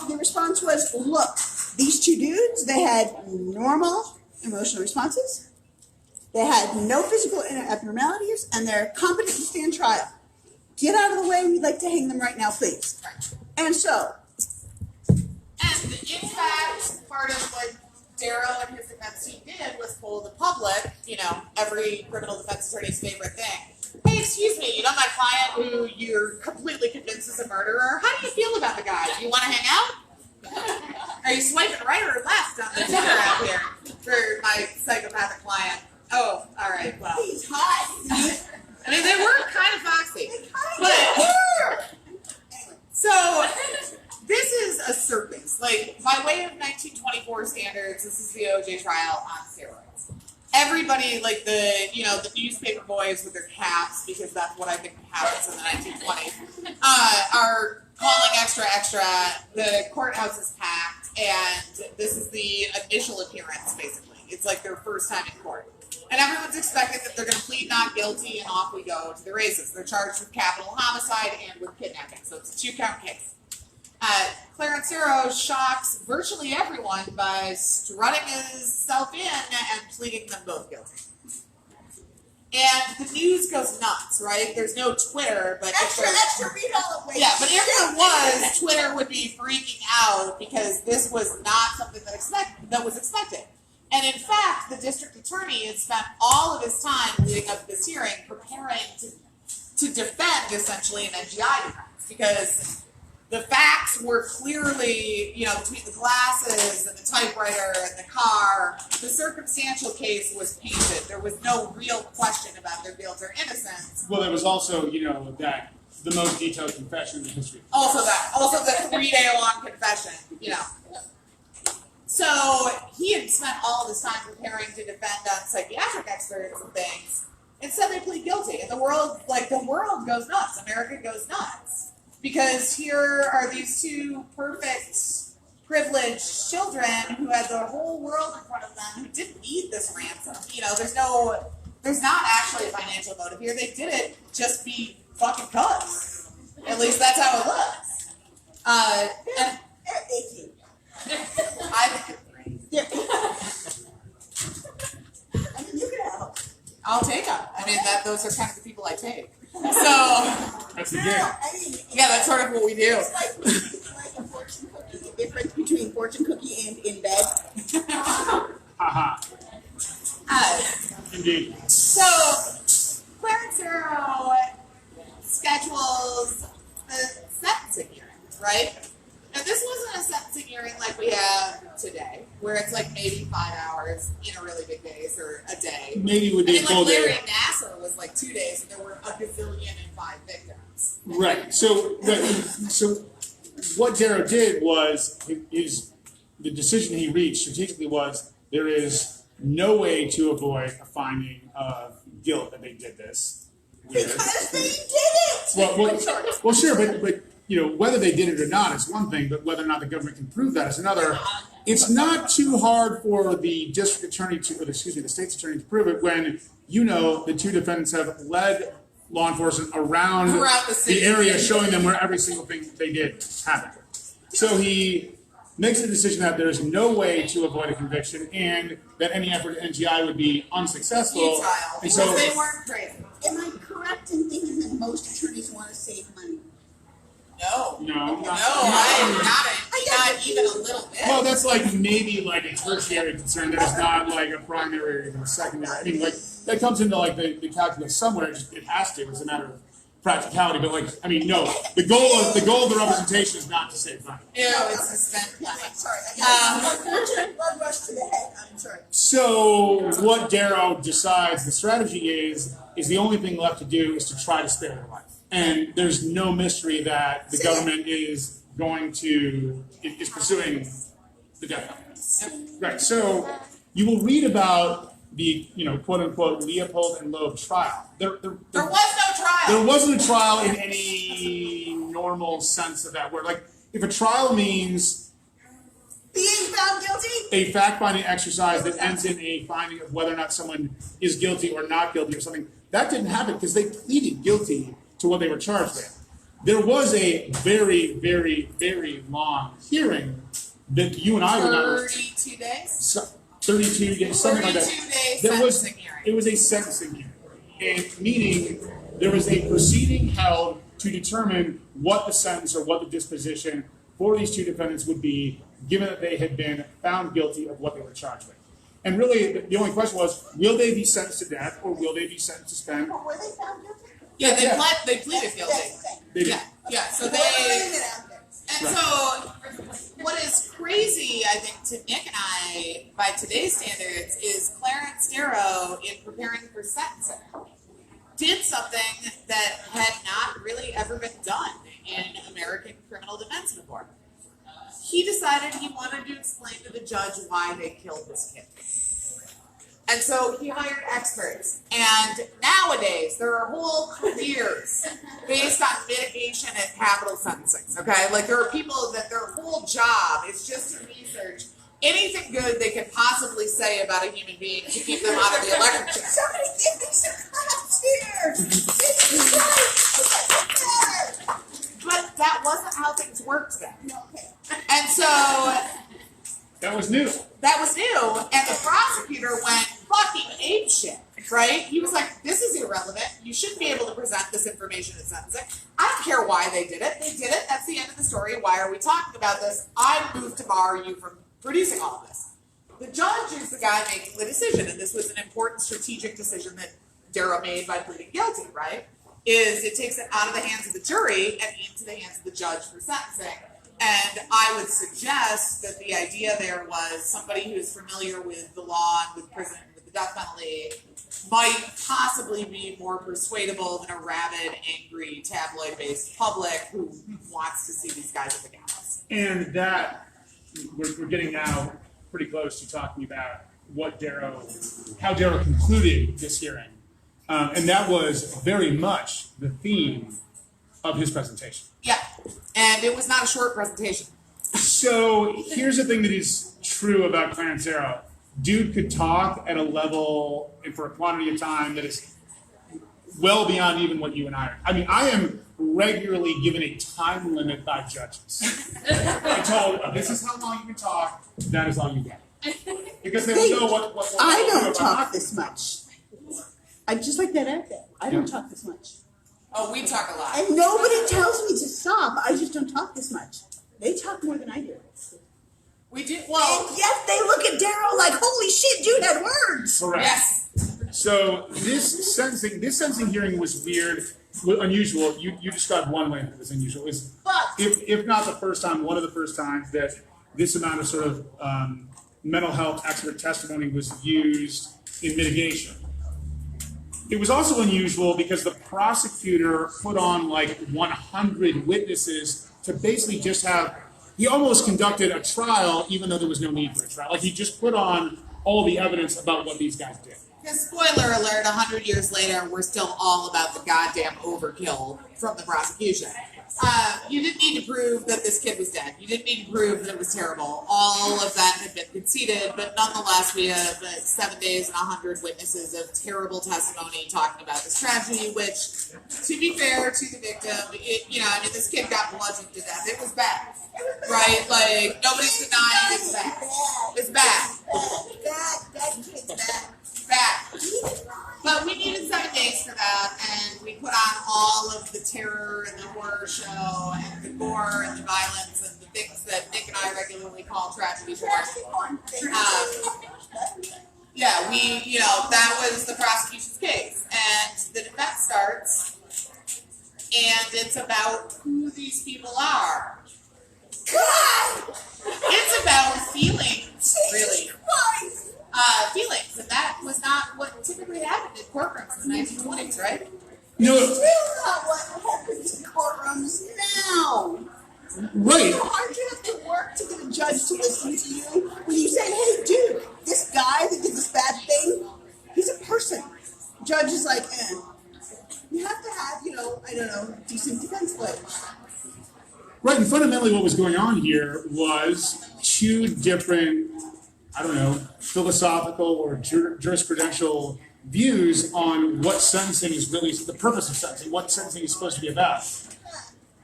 the response was, look, these two dudes, they had normal emotional responses. They had no physical abnormalities, and they're competent to stand trial. Get out of the way. We'd like to hang them right now, please. Right. And so, And in fact, part of what Darrow and his defense team did was pull the public, every criminal defense attorney's favorite thing. Hey, excuse me, you know my client who you're completely convinced is a murderer? How do you feel about the guy? Do you want to hang out? Are you swiping right or left on the Tinder app here for my psychopathic client? Oh, all right, well. he's hot. I mean, they were kind of foxy. But, so, this is a circus. Like, by way of 1924 standards, this is the OJ trial on steroids. Everybody, like the newspaper boys with their caps, because that's what I think happens in the 1920s, are calling extra. The courthouse is packed, and this is the initial appearance, basically. It's like their first time in court. And everyone's expecting that they're going to plead not guilty, and off we go to the races. They're charged with capital homicide and with kidnapping, so it's a 2-count case. Clarence Darrow shocks virtually everyone by strutting himself in and pleading them both guilty. And the news goes nuts, right? There's no Twitter, but Extra, read all the way. yeah, but if there was, Twitter would be freaking out because this was not something that was expected. And in fact, the district attorney had spent all of his time leading up to this hearing preparing to defend essentially an NGI defense, because the facts were clearly, between the glasses and the typewriter and the car, the circumstantial case was painted. There was no real question about their guilt or innocence. Well, there was also, that the most detailed confession in the history. Also the 3-day-long confession, So he had spent all this time preparing to defend on psychiatric experts and things. Instead, they plead guilty, and the world goes nuts. America goes nuts. Because here are these two perfect, privileged children who had the whole world in front of them who didn't need this ransom. There's not actually a financial motive here. They did it just be fucking cuz. At least that's how it looks. And You can help. I'll take them. Those are kind of the people I take. So, That's the game. yeah, that's sort of what we do. It's like a fortune cookie. The difference between fortune cookie and in bed. Haha. Indeed. So, Clarence Darrow schedules the sentencing hearing, right? And this wasn't a sentencing hearing like we have today, where it's like maybe 5 hours in a really big case or a day. Maybe it would be a full like Larry day. Nassar was like 2 days, and there were a gazillion and 5 victims. Right. So what Darrow did was the decision he reached strategically was there is no way to avoid a finding of guilt that they did this. Because they did it! Well, sure, but whether they did it or not is one thing, but whether or not the government can prove that is another. It's not too hard for the district attorney the state's attorney to prove it when the two defendants have led law enforcement around the city. the area, showing them where every single thing they did happened. So he makes the decision that there is no way to avoid a conviction and that any effort at NGI would be unsuccessful. Futile. And Because so, they weren't crazy. Am I correct in thinking that most attorneys want to save money? No. no, No, not, not even a little bit. well, that's like maybe like a tertiary concern that is not like a primary or even a secondary. I mean, like that comes into like the calculus somewhere. It has to. It's a matter of practicality. But like, I mean, no. The goal of the representation is not to save money. Ew, it's a spent money. Sorry, I got blood rush to the head. I'm sorry. So what Darrow decides the strategy is the only thing left to do is to try to spare their life. And there's no mystery that the government is pursuing the death penalty. Right. So you will read about the quote unquote Leopold and Loeb trial. There was no trial. There wasn't a trial in any normal sense of that word. Like if a trial means Being found guilty? a fact-finding exercise that ends in a finding of whether or not someone is guilty or not guilty or something, that didn't happen because they pleaded guilty to what they were charged with. There was a very, very, very long hearing that you and I would not. 32 days? 32 days, something like that. 32 days There was, sentencing hearing. it was a sentencing hearing, and meaning there was a proceeding held to determine what the sentence or what the disposition for these two defendants would be, given that they had been found guilty of what they were charged with. And really, the only question was, will they be sentenced to death or will they be sentenced to spend? Or were they found guilty? Yeah, they, Yeah. they pleaded guilty. That's the thing. They did. Yeah, so Whoever they... made it out there. And so, what is crazy, I think, to Nick and I, by today's standards, is Clarence Darrow, in preparing for sentencing, did something that had not really ever been done in American criminal defense before. He decided he wanted to explain to the judge why they killed this kid. And so he hired experts. And nowadays, there are whole careers based on mitigation and capital sentencing, okay? Like, there are people that their whole job is just to research anything good they could possibly say about a human being to keep them out of the electric chair. Somebody give me some claps here! Jesus Christ! But that wasn't how things worked then. Okay. And so That was new. that was new, and the prosecutor went fucking apeshit, right? He was like, this is irrelevant. You shouldn't be able to present this information in sentencing. I don't care why they did it. They did it. That's the end of the story. Why are we talking about this? I'm moved to bar you from producing all of this. The judge is the guy making the decision, and this was an important strategic decision that Darrow made by pleading guilty, right? Is it takes it out of the hands of the jury and into the hands of the judge for sentencing. And I would suggest that the idea there was somebody who is familiar with the law and with prison, with the death penalty, might possibly be more persuadable than a rabid, angry, tabloid-based public who wants to see these guys at the gallows. And that, we're getting now pretty close to talking about how Darrow concluded this hearing. And that was very much the theme of his presentation. Yeah, and it was not a short presentation. So here's the thing that is true about Clarence Darrow. Dude could talk at a level and for a quantity of time that is well beyond even what you and I are. I mean, I am regularly given a time limit by judges. I told, this is how long you can talk, that is all you get. Because they don't know what I to do don't about talk not- this much. I'm just like that out there. I don't talk this much. Oh, we talk a lot. And nobody tells me to stop. I just don't talk this much. They talk more than I do. We do, well, And yet they look at Darrow like, holy shit, dude had words. Correct. yes. So this sentencing hearing was weird, unusual. You described one way that it was unusual. Is But if not the first time, one of the first times that this amount of sort of mental health expert testimony was used in mitigation. It was also unusual because the prosecutor put on like 100 witnesses to basically just have, he almost conducted a trial even though there was no need for a trial. Like he just put on all the evidence about what these guys did. because spoiler alert, 100 years later, we're still all about the goddamn overkill from the prosecution. You didn't need to prove that this kid was dead. You didn't need to prove that it was terrible. All of that had been conceded, but nonetheless, we have 7 days and 100 witnesses of terrible testimony talking about this tragedy, which, to be fair to the victim, this kid got bludgeoned to death. It was bad. right? Like, nobody's denying it's bad. It's bad. That kid's bad. Bad. But we needed 7 days for that, and we put on all of the terror and the horror show and the gore and the violence and the things that Nick and I regularly call tragedy porn. Yeah, that was the prosecution's case. And the defense starts, and it's about who these people are. God! It's about feelings, really. Christ! Feelings, and that was not what typically happened in courtrooms in the 1920s, right? No, It's still not what happens in courtrooms now. right. You know how hard you have to work to get a judge to listen to you when you say, hey, dude, this guy that did this bad thing, he's a person. Judge is like, You have to have, I don't know, decent defense lawyers. Right, and fundamentally what was going on here was two different, I don't know, philosophical or jurisprudential views on what sentencing is really, the purpose of sentencing, what sentencing is supposed to be about.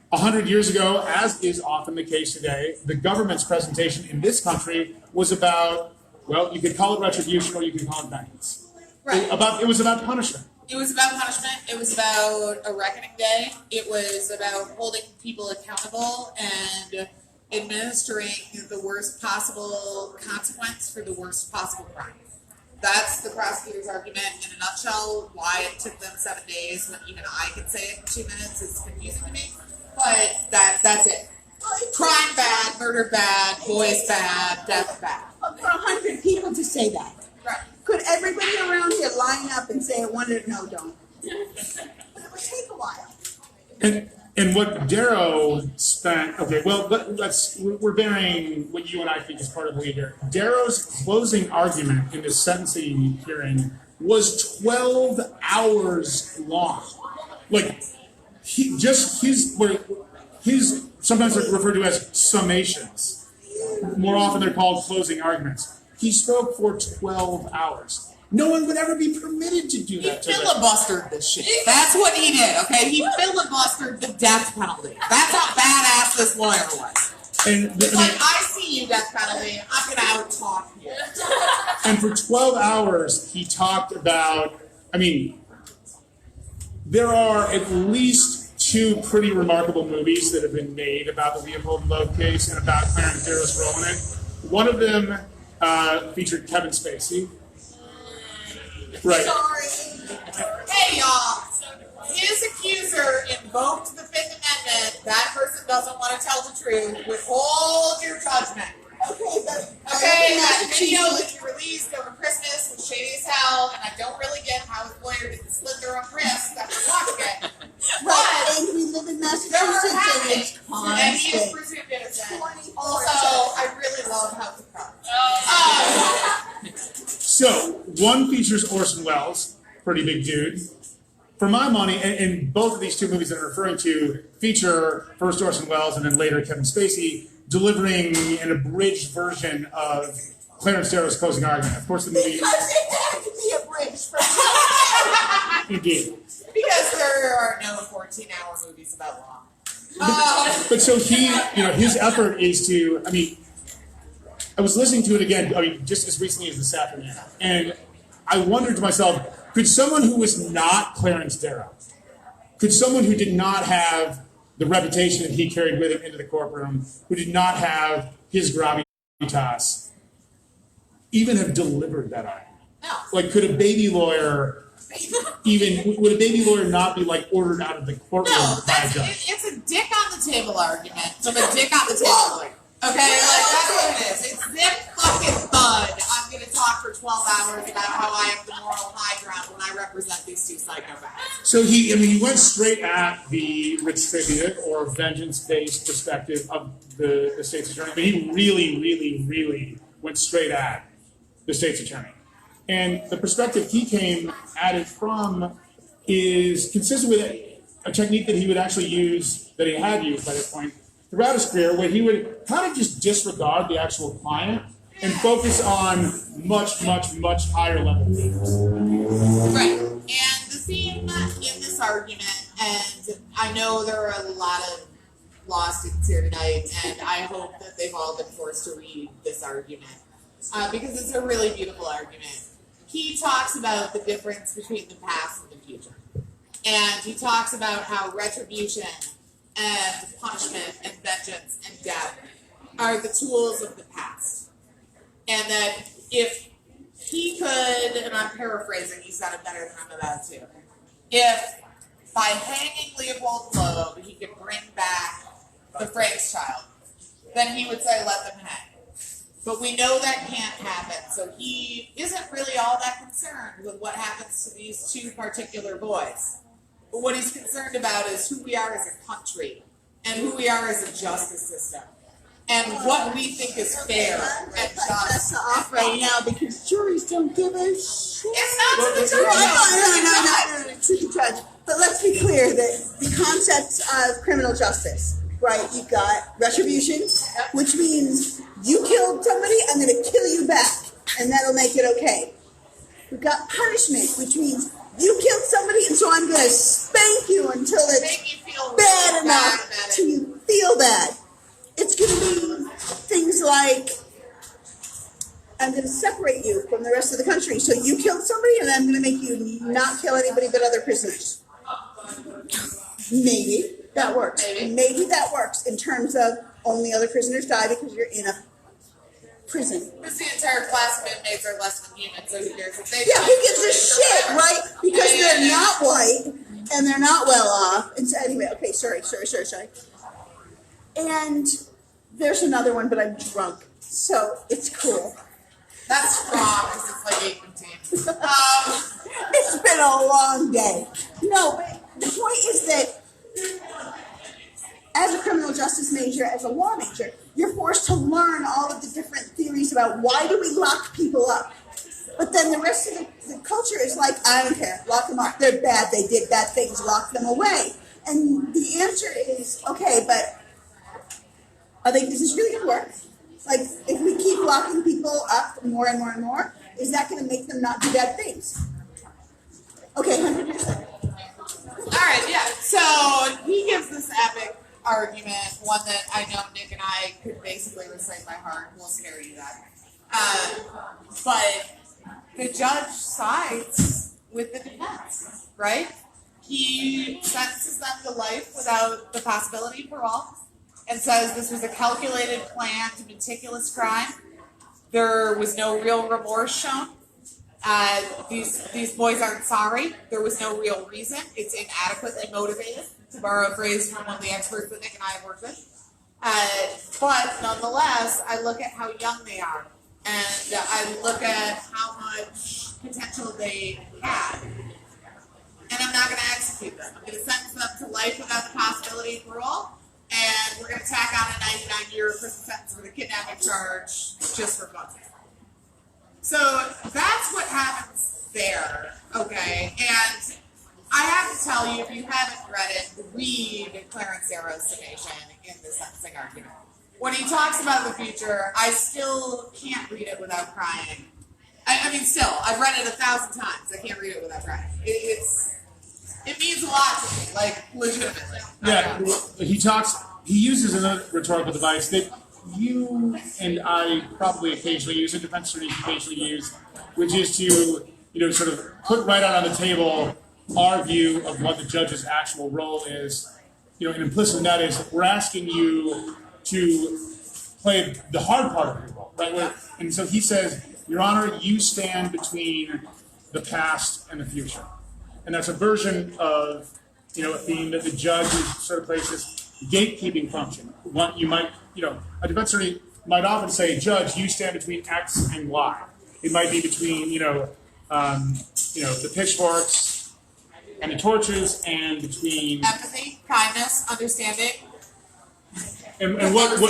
100 years ago, as is often the case today, the government's presentation in this country was about, well, you could call it retribution or you could call it vengeance. Right. It was about punishment. It was about punishment. It was about a reckoning day. It was about holding people accountable and administering the worst possible consequence for the worst possible crime. That's the prosecutor's argument in a nutshell. Why it took them 7 days when even I could say it in 2 minutes is confusing to me. But that's it. Crime bad, murder bad, boys bad, death bad. For 100 people to say that. Right. Could everybody around here line up and say, no, don't? But it would take a while. And what Darrow spent, okay, well, we're bearing what you and I think is part of the lead here. Darrow's closing argument in the sentencing hearing was 12 hours long. Like, his sometimes they're referred to as summations. More often they're called closing arguments. He spoke for 12 hours. No one would ever be permitted to do that. He filibustered this shit. That's what he did, okay? He filibustered the death penalty. That's how badass this lawyer was. And It's like, I see you, death penalty. I'm going to out-talk you. And for 12 hours, he talked about, there are at least 2 pretty remarkable movies that have been made about the Leopold and Loeb case and about Clarence Darrow's role in it. One of them featured Kevin Spacey. Right. Sorry. Hey, y'all. His accuser invoked the Fifth Amendment. That person doesn't want to tell the truth. Withhold your judgment. Okay, that video that you released over Christmas was shady as hell, and I don't really get how his lawyer didn't slit their own wrists after watching it. Right, and we live in Massachusetts, and it's And he is constant. presumed innocent. 24/7. Also, I really love House of Cards. So, one features Orson Welles, pretty big dude. For my money, and both of these 2 movies that I'm referring to feature first Orson Welles and then later Kevin Spacey delivering an abridged version of Clarence Darrow's closing argument. Of course, the movie... Because it had to be a bridge for Indeed. Because there are no 14-hour movies about law. But so his effort is to, I was listening to it again, just as recently as this afternoon, and I wondered to myself, could someone who was not Clarence Darrow, could someone who did not have the reputation that he carried with him into the courtroom, who did not have his gravitas, even have delivered that argument? No. Like, could a baby lawyer would a baby lawyer not be ordered out of the courtroom by a judge? It's a dick on the table argument from a dick on the table lawyer. Okay, that's what it is. It's zip fucking thud. I'm going to talk for 12 hours about how I have the moral high ground when I represent these 2 psychopaths. So he went straight at the retributive or vengeance-based perspective of the state's attorney, but he really, really, really went straight at the state's attorney. And the perspective he came at it from is consistent with a technique that he would actually use, that he had used by this point, throughout his career, where he would kind of just disregard the actual client and focus on much, much, much higher level themes. Right. And the theme in this argument, and I know there are a lot of law students here tonight, and I hope that they've all been forced to read this argument because it's a really beautiful argument. He talks about the difference between the past and the future. And he talks about how retribution and punishment and vengeance and death are the tools of the past. And that if he could, and I'm paraphrasing, he said it better than I'm about to, if by hanging Leopold Gowb he could bring back the Franks child, then he would say let them hang. But we know that can't happen, so he isn't really all that concerned with what happens to these two particular boys. But what he's concerned about is who we are as a country and who we are as a justice system and what we think is fair and just. Off right now because juries don't give a shit. It's not to the jury. No, to the judge. But let's be clear that the concept of criminal justice, right? You've got retribution, which means you killed somebody, I'm going to kill you back, and that'll make it okay. We've got punishment, which means you killed somebody, and so I'm going to spank you until it's bad enough till you feel bad. It's going to be things like, I'm going to separate you from the rest of the country. So you killed somebody, and I'm going to make you not kill anybody but other prisoners. Maybe that works. Maybe that works in terms of only other prisoners die because you're in a prison. Because the entire class of inmates are less than human, so who cares if they Yeah, who gives a shit, right? Because they're not white and they're not well off. And so anyway, okay, sorry. And there's another one, but I'm drunk, so it's cool. That's strong because it's like 8:15. It's been a long day. No, but the point is that as a criminal justice major, as a law major, you're forced to learn all of the different theories about why do we lock people up. But then the rest of the culture is like, I don't care, lock them up. They're bad, they did bad things, lock them away. And the answer is, okay, but is this really going to work? Like, if we keep locking people up more and more and more, is that going to make them not do bad things? Okay, 100 years later. All right, yeah. So he gives this epic argument, one that I know Nick and I could basically recite by heart. We'll scare you that. But the judge sides with the defense, right? He sentences them to life without the possibility of parole and says this was a calculated, planned, meticulous crime. There was no real remorse shown. These boys aren't sorry. There was no real reason. It's inadequately motivated, to borrow a phrase from one of the experts that Nick and I have worked with. But nonetheless, I look at how young they are, and I look at how much potential they had. And I'm not going to execute them. I'm going to sentence them to life without the possibility of parole, and we're going to tack on a 99-year prison sentence for the kidnapping charge just for fun. So that's what happens there, okay? And I have to tell you, if you haven't read it, read Clarence Darrow's summation in the sentencing argument. When he talks about the future, I still can't read it without crying. I mean, still, I've read it 1,000 times. I can't read it without crying. It means a lot to me, like, legitimately. Yeah, he uses another rhetorical device that you and I probably occasionally use, and defense attorneys occasionally use, which is to, sort of put right out on the table our view of what the judge's actual role is. And implicit in that is we're asking you to play the hard part of your role, right? And so he says, Your Honor, you stand between the past and the future. And that's a version of, a theme that the judge sort of plays this gatekeeping function. A defense attorney might often say, Judge, you stand between X and Y. It might be between, the pitchforks and the torches, and between empathy, kindness, understanding. And what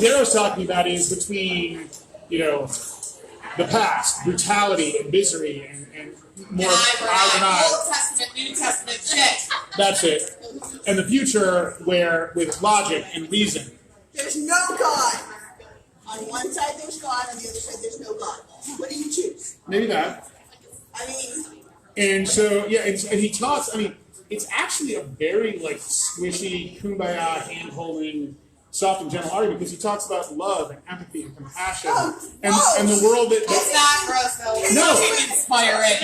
Darrow's talking about is between, the past, brutality and misery and more Old Testament, New Testament shit. That's it. And the future where with logic and reason. There's no God. On one side there's God, on the other side there's no God. What do you choose? Maybe that. I mean, and so and he talks. it's actually a very like squishy, kumbaya, hand-holding, soft and gentle argument because he talks about love and empathy and compassion and the world that. It's not gross though. It's No. fucking inspiring.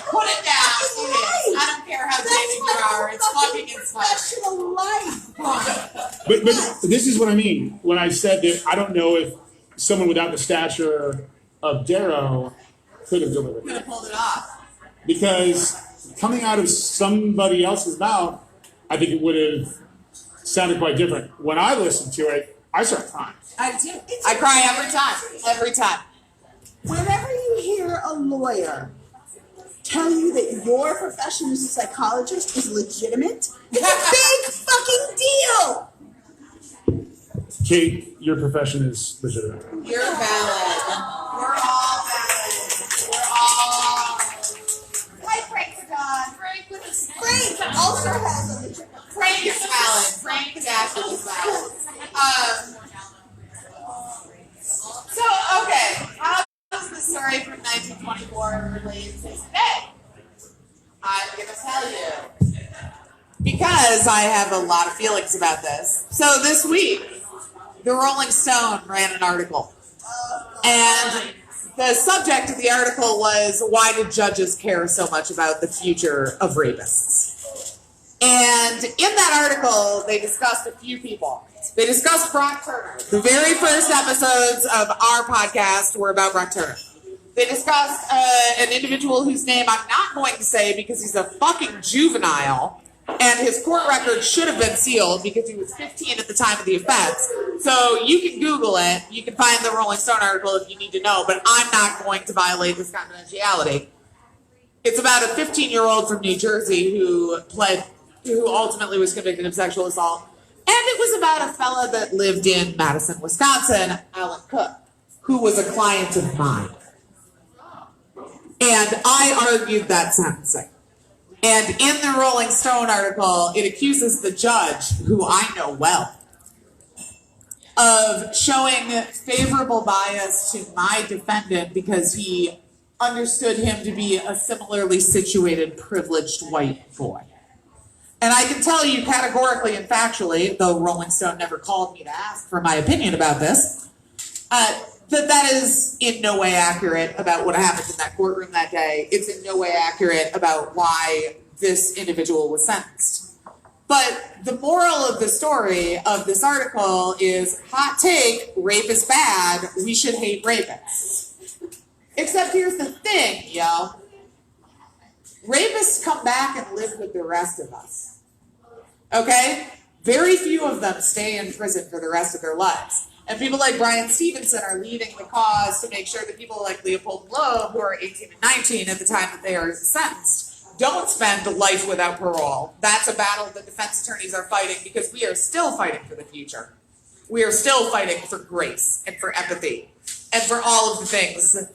Put it down. It is. I don't care how dated you are. It's fucking inspiring. Professional life. But this is what I mean when I said that I don't know if someone without the stature of Darrow could have delivered Could it. have pulled it off. Because coming out of somebody else's mouth, I think it would have sounded quite different. When I listened to it, I started crying. I do. I cry every time. Every time. Whenever you hear a lawyer tell you that your profession as a psychologist is legitimate, it's a big fucking deal. Kate, your profession is legitimate. You're valid. We're all valid. We're all. Hi, Frank Don. Frank with a Frank also has a legitimate. Frank is valid. Frank Dasher is valid. So, okay. How does the story from 1924 relate to today? I'm going to tell you. Because I have a lot of feelings about this. So this week, the Rolling Stone ran an article. And the subject of the article was, why do judges care so much about the future of rapists? And in that article, they discussed a few people. They discussed Brock Turner. The very first episodes of our podcast were about Brock Turner. They discussed an individual whose name I'm not going to say because he's a fucking juvenile, and his court record should have been sealed because he was 15 at the time of the offense. So you can Google it. You can find the Rolling Stone article if you need to know, but I'm not going to violate this confidentiality. It's about a 15-year-old from New Jersey who ultimately was convicted of sexual assault. And it was about a fella that lived in Madison, Wisconsin, Alan Cook, who was a client of mine. And I argued that sentencing. And in the Rolling Stone article, it accuses the judge, who I know well, of showing favorable bias to my defendant because he understood him to be a similarly situated, privileged white boy. And I can tell you categorically and factually, though Rolling Stone never called me to ask for my opinion about this, that is in no way accurate about what happened in that courtroom that day. It's in no way accurate about why this individual was sentenced. But the moral of the story of this article is, hot take, rape is bad, we should hate rapists. Except here's the thing, yo. Rapists come back and live with the rest of us. Okay? Very few of them stay in prison for the rest of their lives. And people like Brian Stevenson are leading the cause to make sure that people like Leopold Loeb, who are 18 and 19 at the time that they are sentenced, don't spend life without parole. That's a battle the defense attorneys are fighting because we are still fighting for the future. We are still fighting for grace and for empathy and for all of the things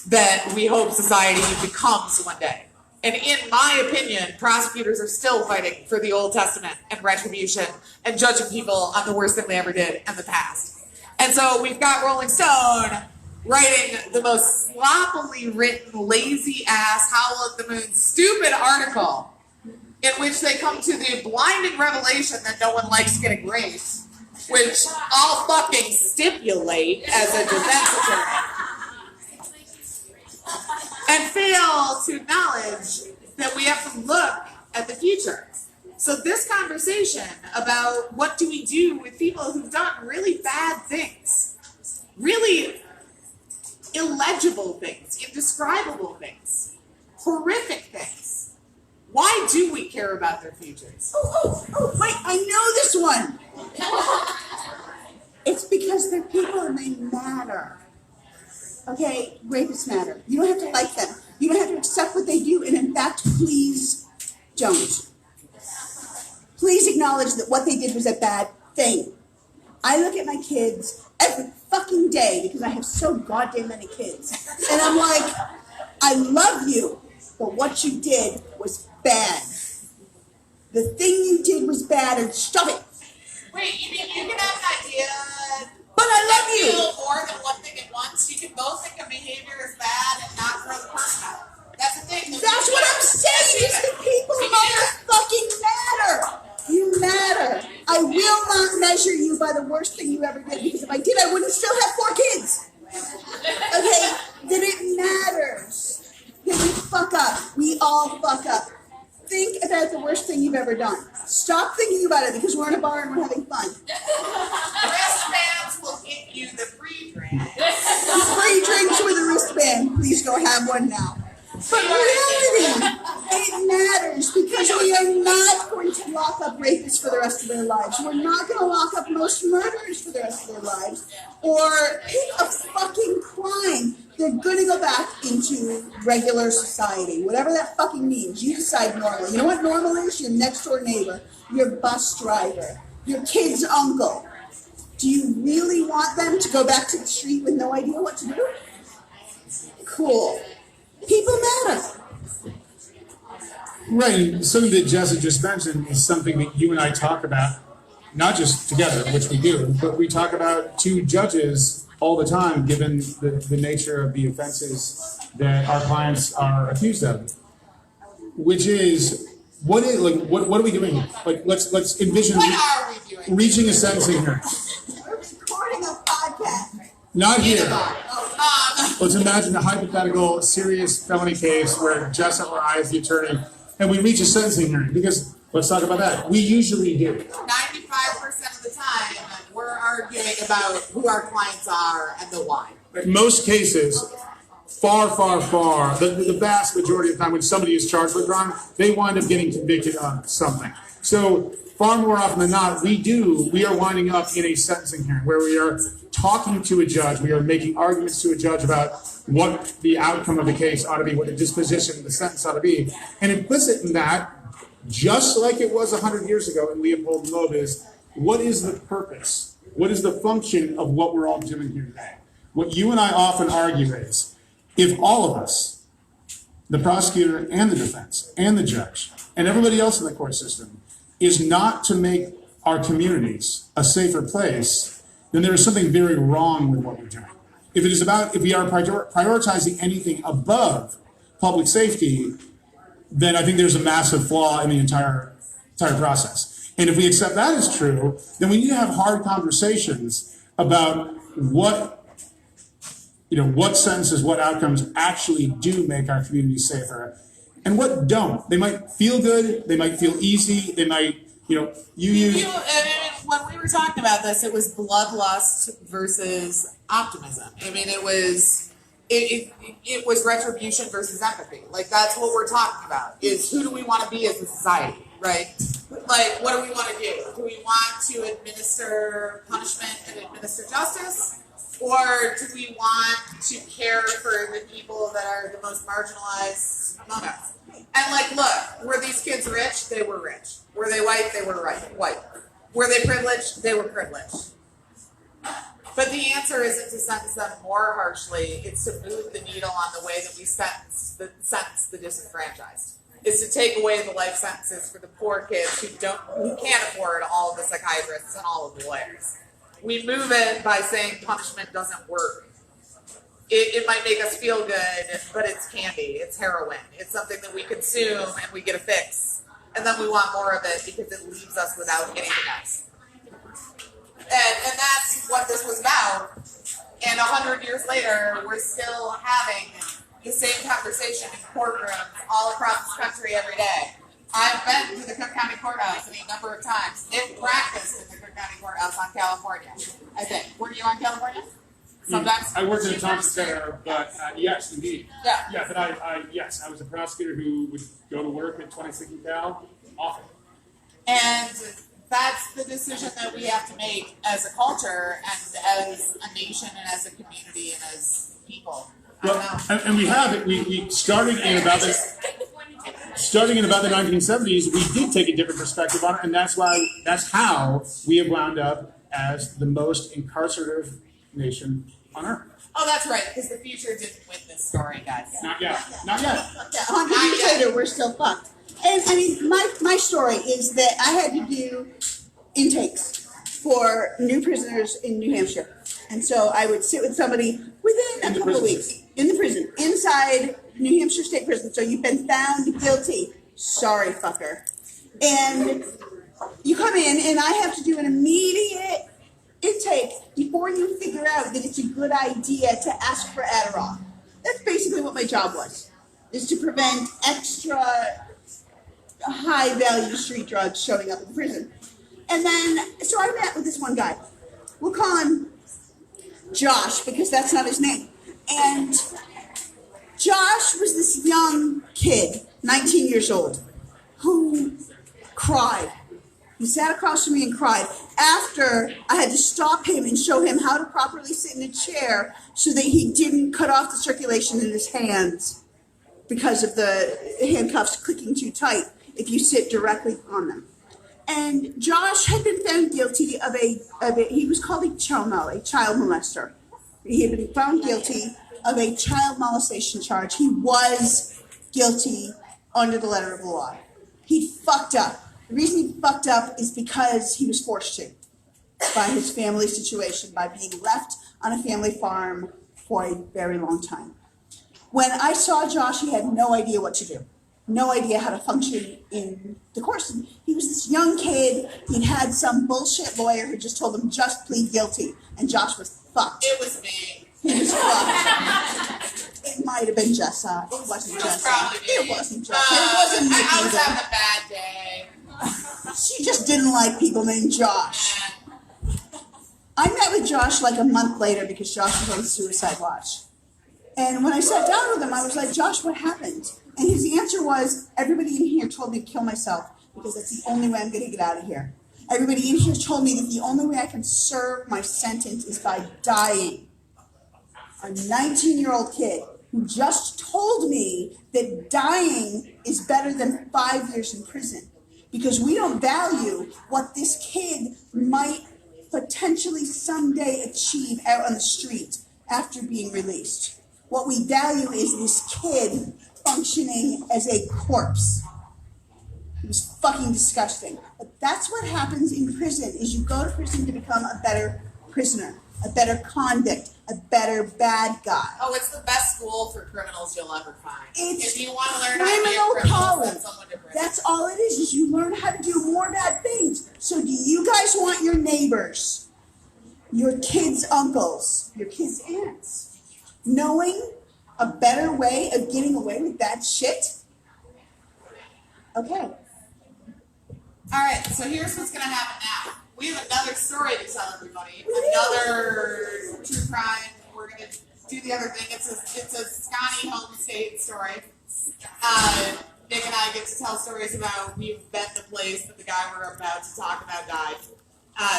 that we hope society becomes one day. And in my opinion, prosecutors are still fighting for the Old Testament and retribution and judging people on the worst thing they ever did in the past. And so we've got Rolling Stone writing the most sloppily written, lazy-ass, Howl at the Moon, stupid article in which they come to the blinding revelation that no one likes getting raped, which I'll fucking stipulate as a defense attorney, and fail to acknowledge that we have to look at the future. So this conversation about what do we do with people who've done really bad things, really illegible things, indescribable things, horrific things. Why do we care about their futures? Oh, wait, I know this one. It's because they're people and they matter. Okay, rapists matter. You don't have to like them. You don't have to accept what they do, and in fact, please don't. Please acknowledge that what they did was a bad thing. I look at my kids every fucking day because I have so goddamn many kids. And I'm like, I love you, but what you did was bad. The thing you did was bad, and stop it. Wait, you mean you can have an idea, But I love you. feel more than one thing at once? You can both think a behavior is bad and not throw the person out. That's the thing. That's what I'm saying. Is the people You can do motherfucking I will not measure you by the worst thing you ever did, because if I did, I wouldn't still have 4 kids. Okay? Then it matters. Then we fuck up. We all fuck up. Think about the worst thing you've ever done. Stop thinking about it, because we're in a bar and we're having fun. Wristbands will get you the free drink. Free drinks with a wristband. Please go have one now. But reality, it matters, because we are not going to lock up rapists for the rest of their lives. We're not going to lock up most murderers for the rest of their lives. Or pick a fucking crime. They're going to go back into regular society. Whatever that fucking means. You decide normal. You know what normal is? Your next door neighbor. Your bus driver. Your kid's uncle. Do you really want them to go back to the street with no idea what to do? Cool. People matter. Right, and something that Jessica just mentioned is something that you and I talk about, not just together, which we do, but we talk about to judges all the time, given the nature of the offenses that our clients are accused of. Which is, what are we doing? Like, let's envision What are we doing? reaching a sentencing hearing. We're recording a podcast. Not here. Um, Let's imagine a hypothetical serious felony case where Jessica or I, as the attorney, and we reach a sentencing hearing, because let's talk about that. We usually do. 95% of the time, we're arguing about who our clients are and the why. In most cases, far, the vast majority of the time when somebody is charged with crime, they wind up getting convicted of something. So far more often than not, we are winding up in a sentencing hearing where we are talking to a judge, we are making arguments to a judge about what the outcome of the case ought to be, what the disposition of the sentence ought to be. And implicit in that, just like it was 100 years ago in Leopold and Loeb, is what is the purpose? What is the function of what we're all doing here today? What you and I often argue is, if all of us, the prosecutor and the defense and the judge and everybody else in the court system, is not to make our communities a safer place, then there is something very wrong with what we're doing. If we are prioritizing anything above public safety, then I think there's a massive flaw in the entire process. And if we accept that as true, then we need to have hard conversations about what sentences, what outcomes actually do make our communities safer and what don't. They might feel good, they might feel easy, they might, when we were talking about this, it was bloodlust versus optimism. I mean, it was retribution versus empathy. Like, that's what we're talking about, is who do we want to be as a society, right? Like, what do we want to do? Do we want to administer punishment and administer justice? Or do we want to care for the people that are the most marginalized among us? And like, look, were these kids rich? They were rich. Were they white? They were white. Were they privileged? They were privileged. But the answer isn't to sentence them more harshly. It's to move the needle on the way that we sentence the disenfranchised. It's to take away the life sentences for the poor kids who can't afford all of the psychiatrists and all of the lawyers. We move it by saying punishment doesn't work. It might make us feel good, but it's candy, it's heroin. It's something that we consume and we get a fix. And then we want more of it because it leaves us without anything else. And that's what this was about. And 100 years later, we're still having the same conversation in courtrooms all across this country every day. I've been to the Cook County Courthouse a number of times. Nick practiced in the Cook County Courthouse on California, I think. Were you on California? Sometimes? I worked in the Thompson Center, but yes, indeed. Yeah. Yeah, but I was a prosecutor who would go to work at 26th Cal often. And that's the decision that we have to make as a culture and as a nation and as a community and as people. Well, and we have it. We started in about the 1970s. We did take a different perspective on it, and that's how we have wound up as the most incarcerative nation on earth. Oh, that's right, because the future didn't win this story, guys. Not yet. Not yet. Yeah, 100 years later, we're still fucked. And I mean, my story is that I had to do intakes for new prisoners in New Hampshire. And so I would sit with somebody within a couple of weeks in the prison, inside New Hampshire State Prison. So you've been found guilty. Sorry, fucker. And You come in and I have to do an immediate intake before you figure out that it's a good idea to ask for Adderall. That's basically what my job was, is to prevent extra high value street drugs showing up in the prison. And then, so I met with this one guy. We'll call him Josh because that's not his name. And Josh was this young kid, 19 years old, who cried. He sat across from me and cried after I had to stop him and show him how to properly sit in a chair so that he didn't cut off the circulation in his hands because of the handcuffs clicking too tight if you sit directly on them. And Josh had been found guilty of he was called a chomo, a child molester. He had been found guilty of a child molestation charge. He was guilty under the letter of the law. He fucked up. The reason he fucked up is because he was forced to by his family situation, by being left on a family farm for a very long time. When I saw Josh, he had no idea what to do, no idea how to function in the course. He was this young kid. He'd had some bullshit lawyer who just told him, just plead guilty, and Josh was fucked. It was me. He was fucked. It might have been Jessa. It wasn't Jessa. It wasn't Jessa. It wasn't me I was either. having a bad day. She just didn't like people named Josh. I met with Josh like a month later because Josh was on suicide watch. And when I sat down with him, I was like, Josh, what happened? And his answer was, everybody in here told me to kill myself because that's the only way I'm going to get out of here. Everybody in here told me that the only way I can serve my sentence is by dying. A 19-year-old kid who just told me that dying is better than 5 years in prison because we don't value what this kid might potentially someday achieve out on the street after being released. What we value is this kid functioning as a corpse. It was fucking disgusting. But that's what happens in prison, is you go to prison to become a better prisoner, a better convict, a better bad guy. Oh, it's the best school for criminals you'll ever find. It's if you want to learn how to be a criminal criminal, college. send someone to prison. That's all it is you learn how to do more bad things. So do you guys want your neighbors, your kids' uncles, your kids' aunts, knowing a better way of getting away with bad shit? Okay. All right, so here's what's going to happen now. We have another story to tell everybody. Another true crime. We're going to do the other thing. It's a Scotty home state story. Nick and I get to tell stories about we've bet the place that the guy we're about to talk about died.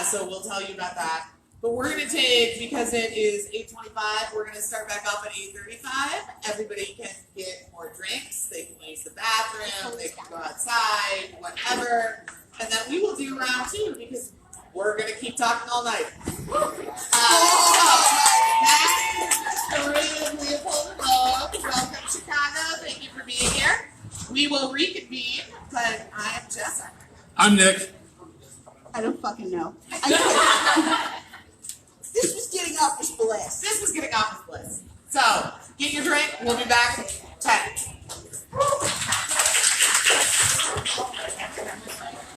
So we'll tell you about that. But we're going to take, because it is 8:25, we're going to start back up at 8:35. Everybody can get more drinks. They can use the bathroom. They can go outside, whatever. And then we will do round two because we're going to keep talking all night. That is the story of Leopold and Gowb. Welcome, Chicago. Thank you for being here. We will reconvene, but I am Jessica. I'm Nick. I don't fucking know. This was getting off this bliss. This was getting off this list. So, get your drink. We'll be back in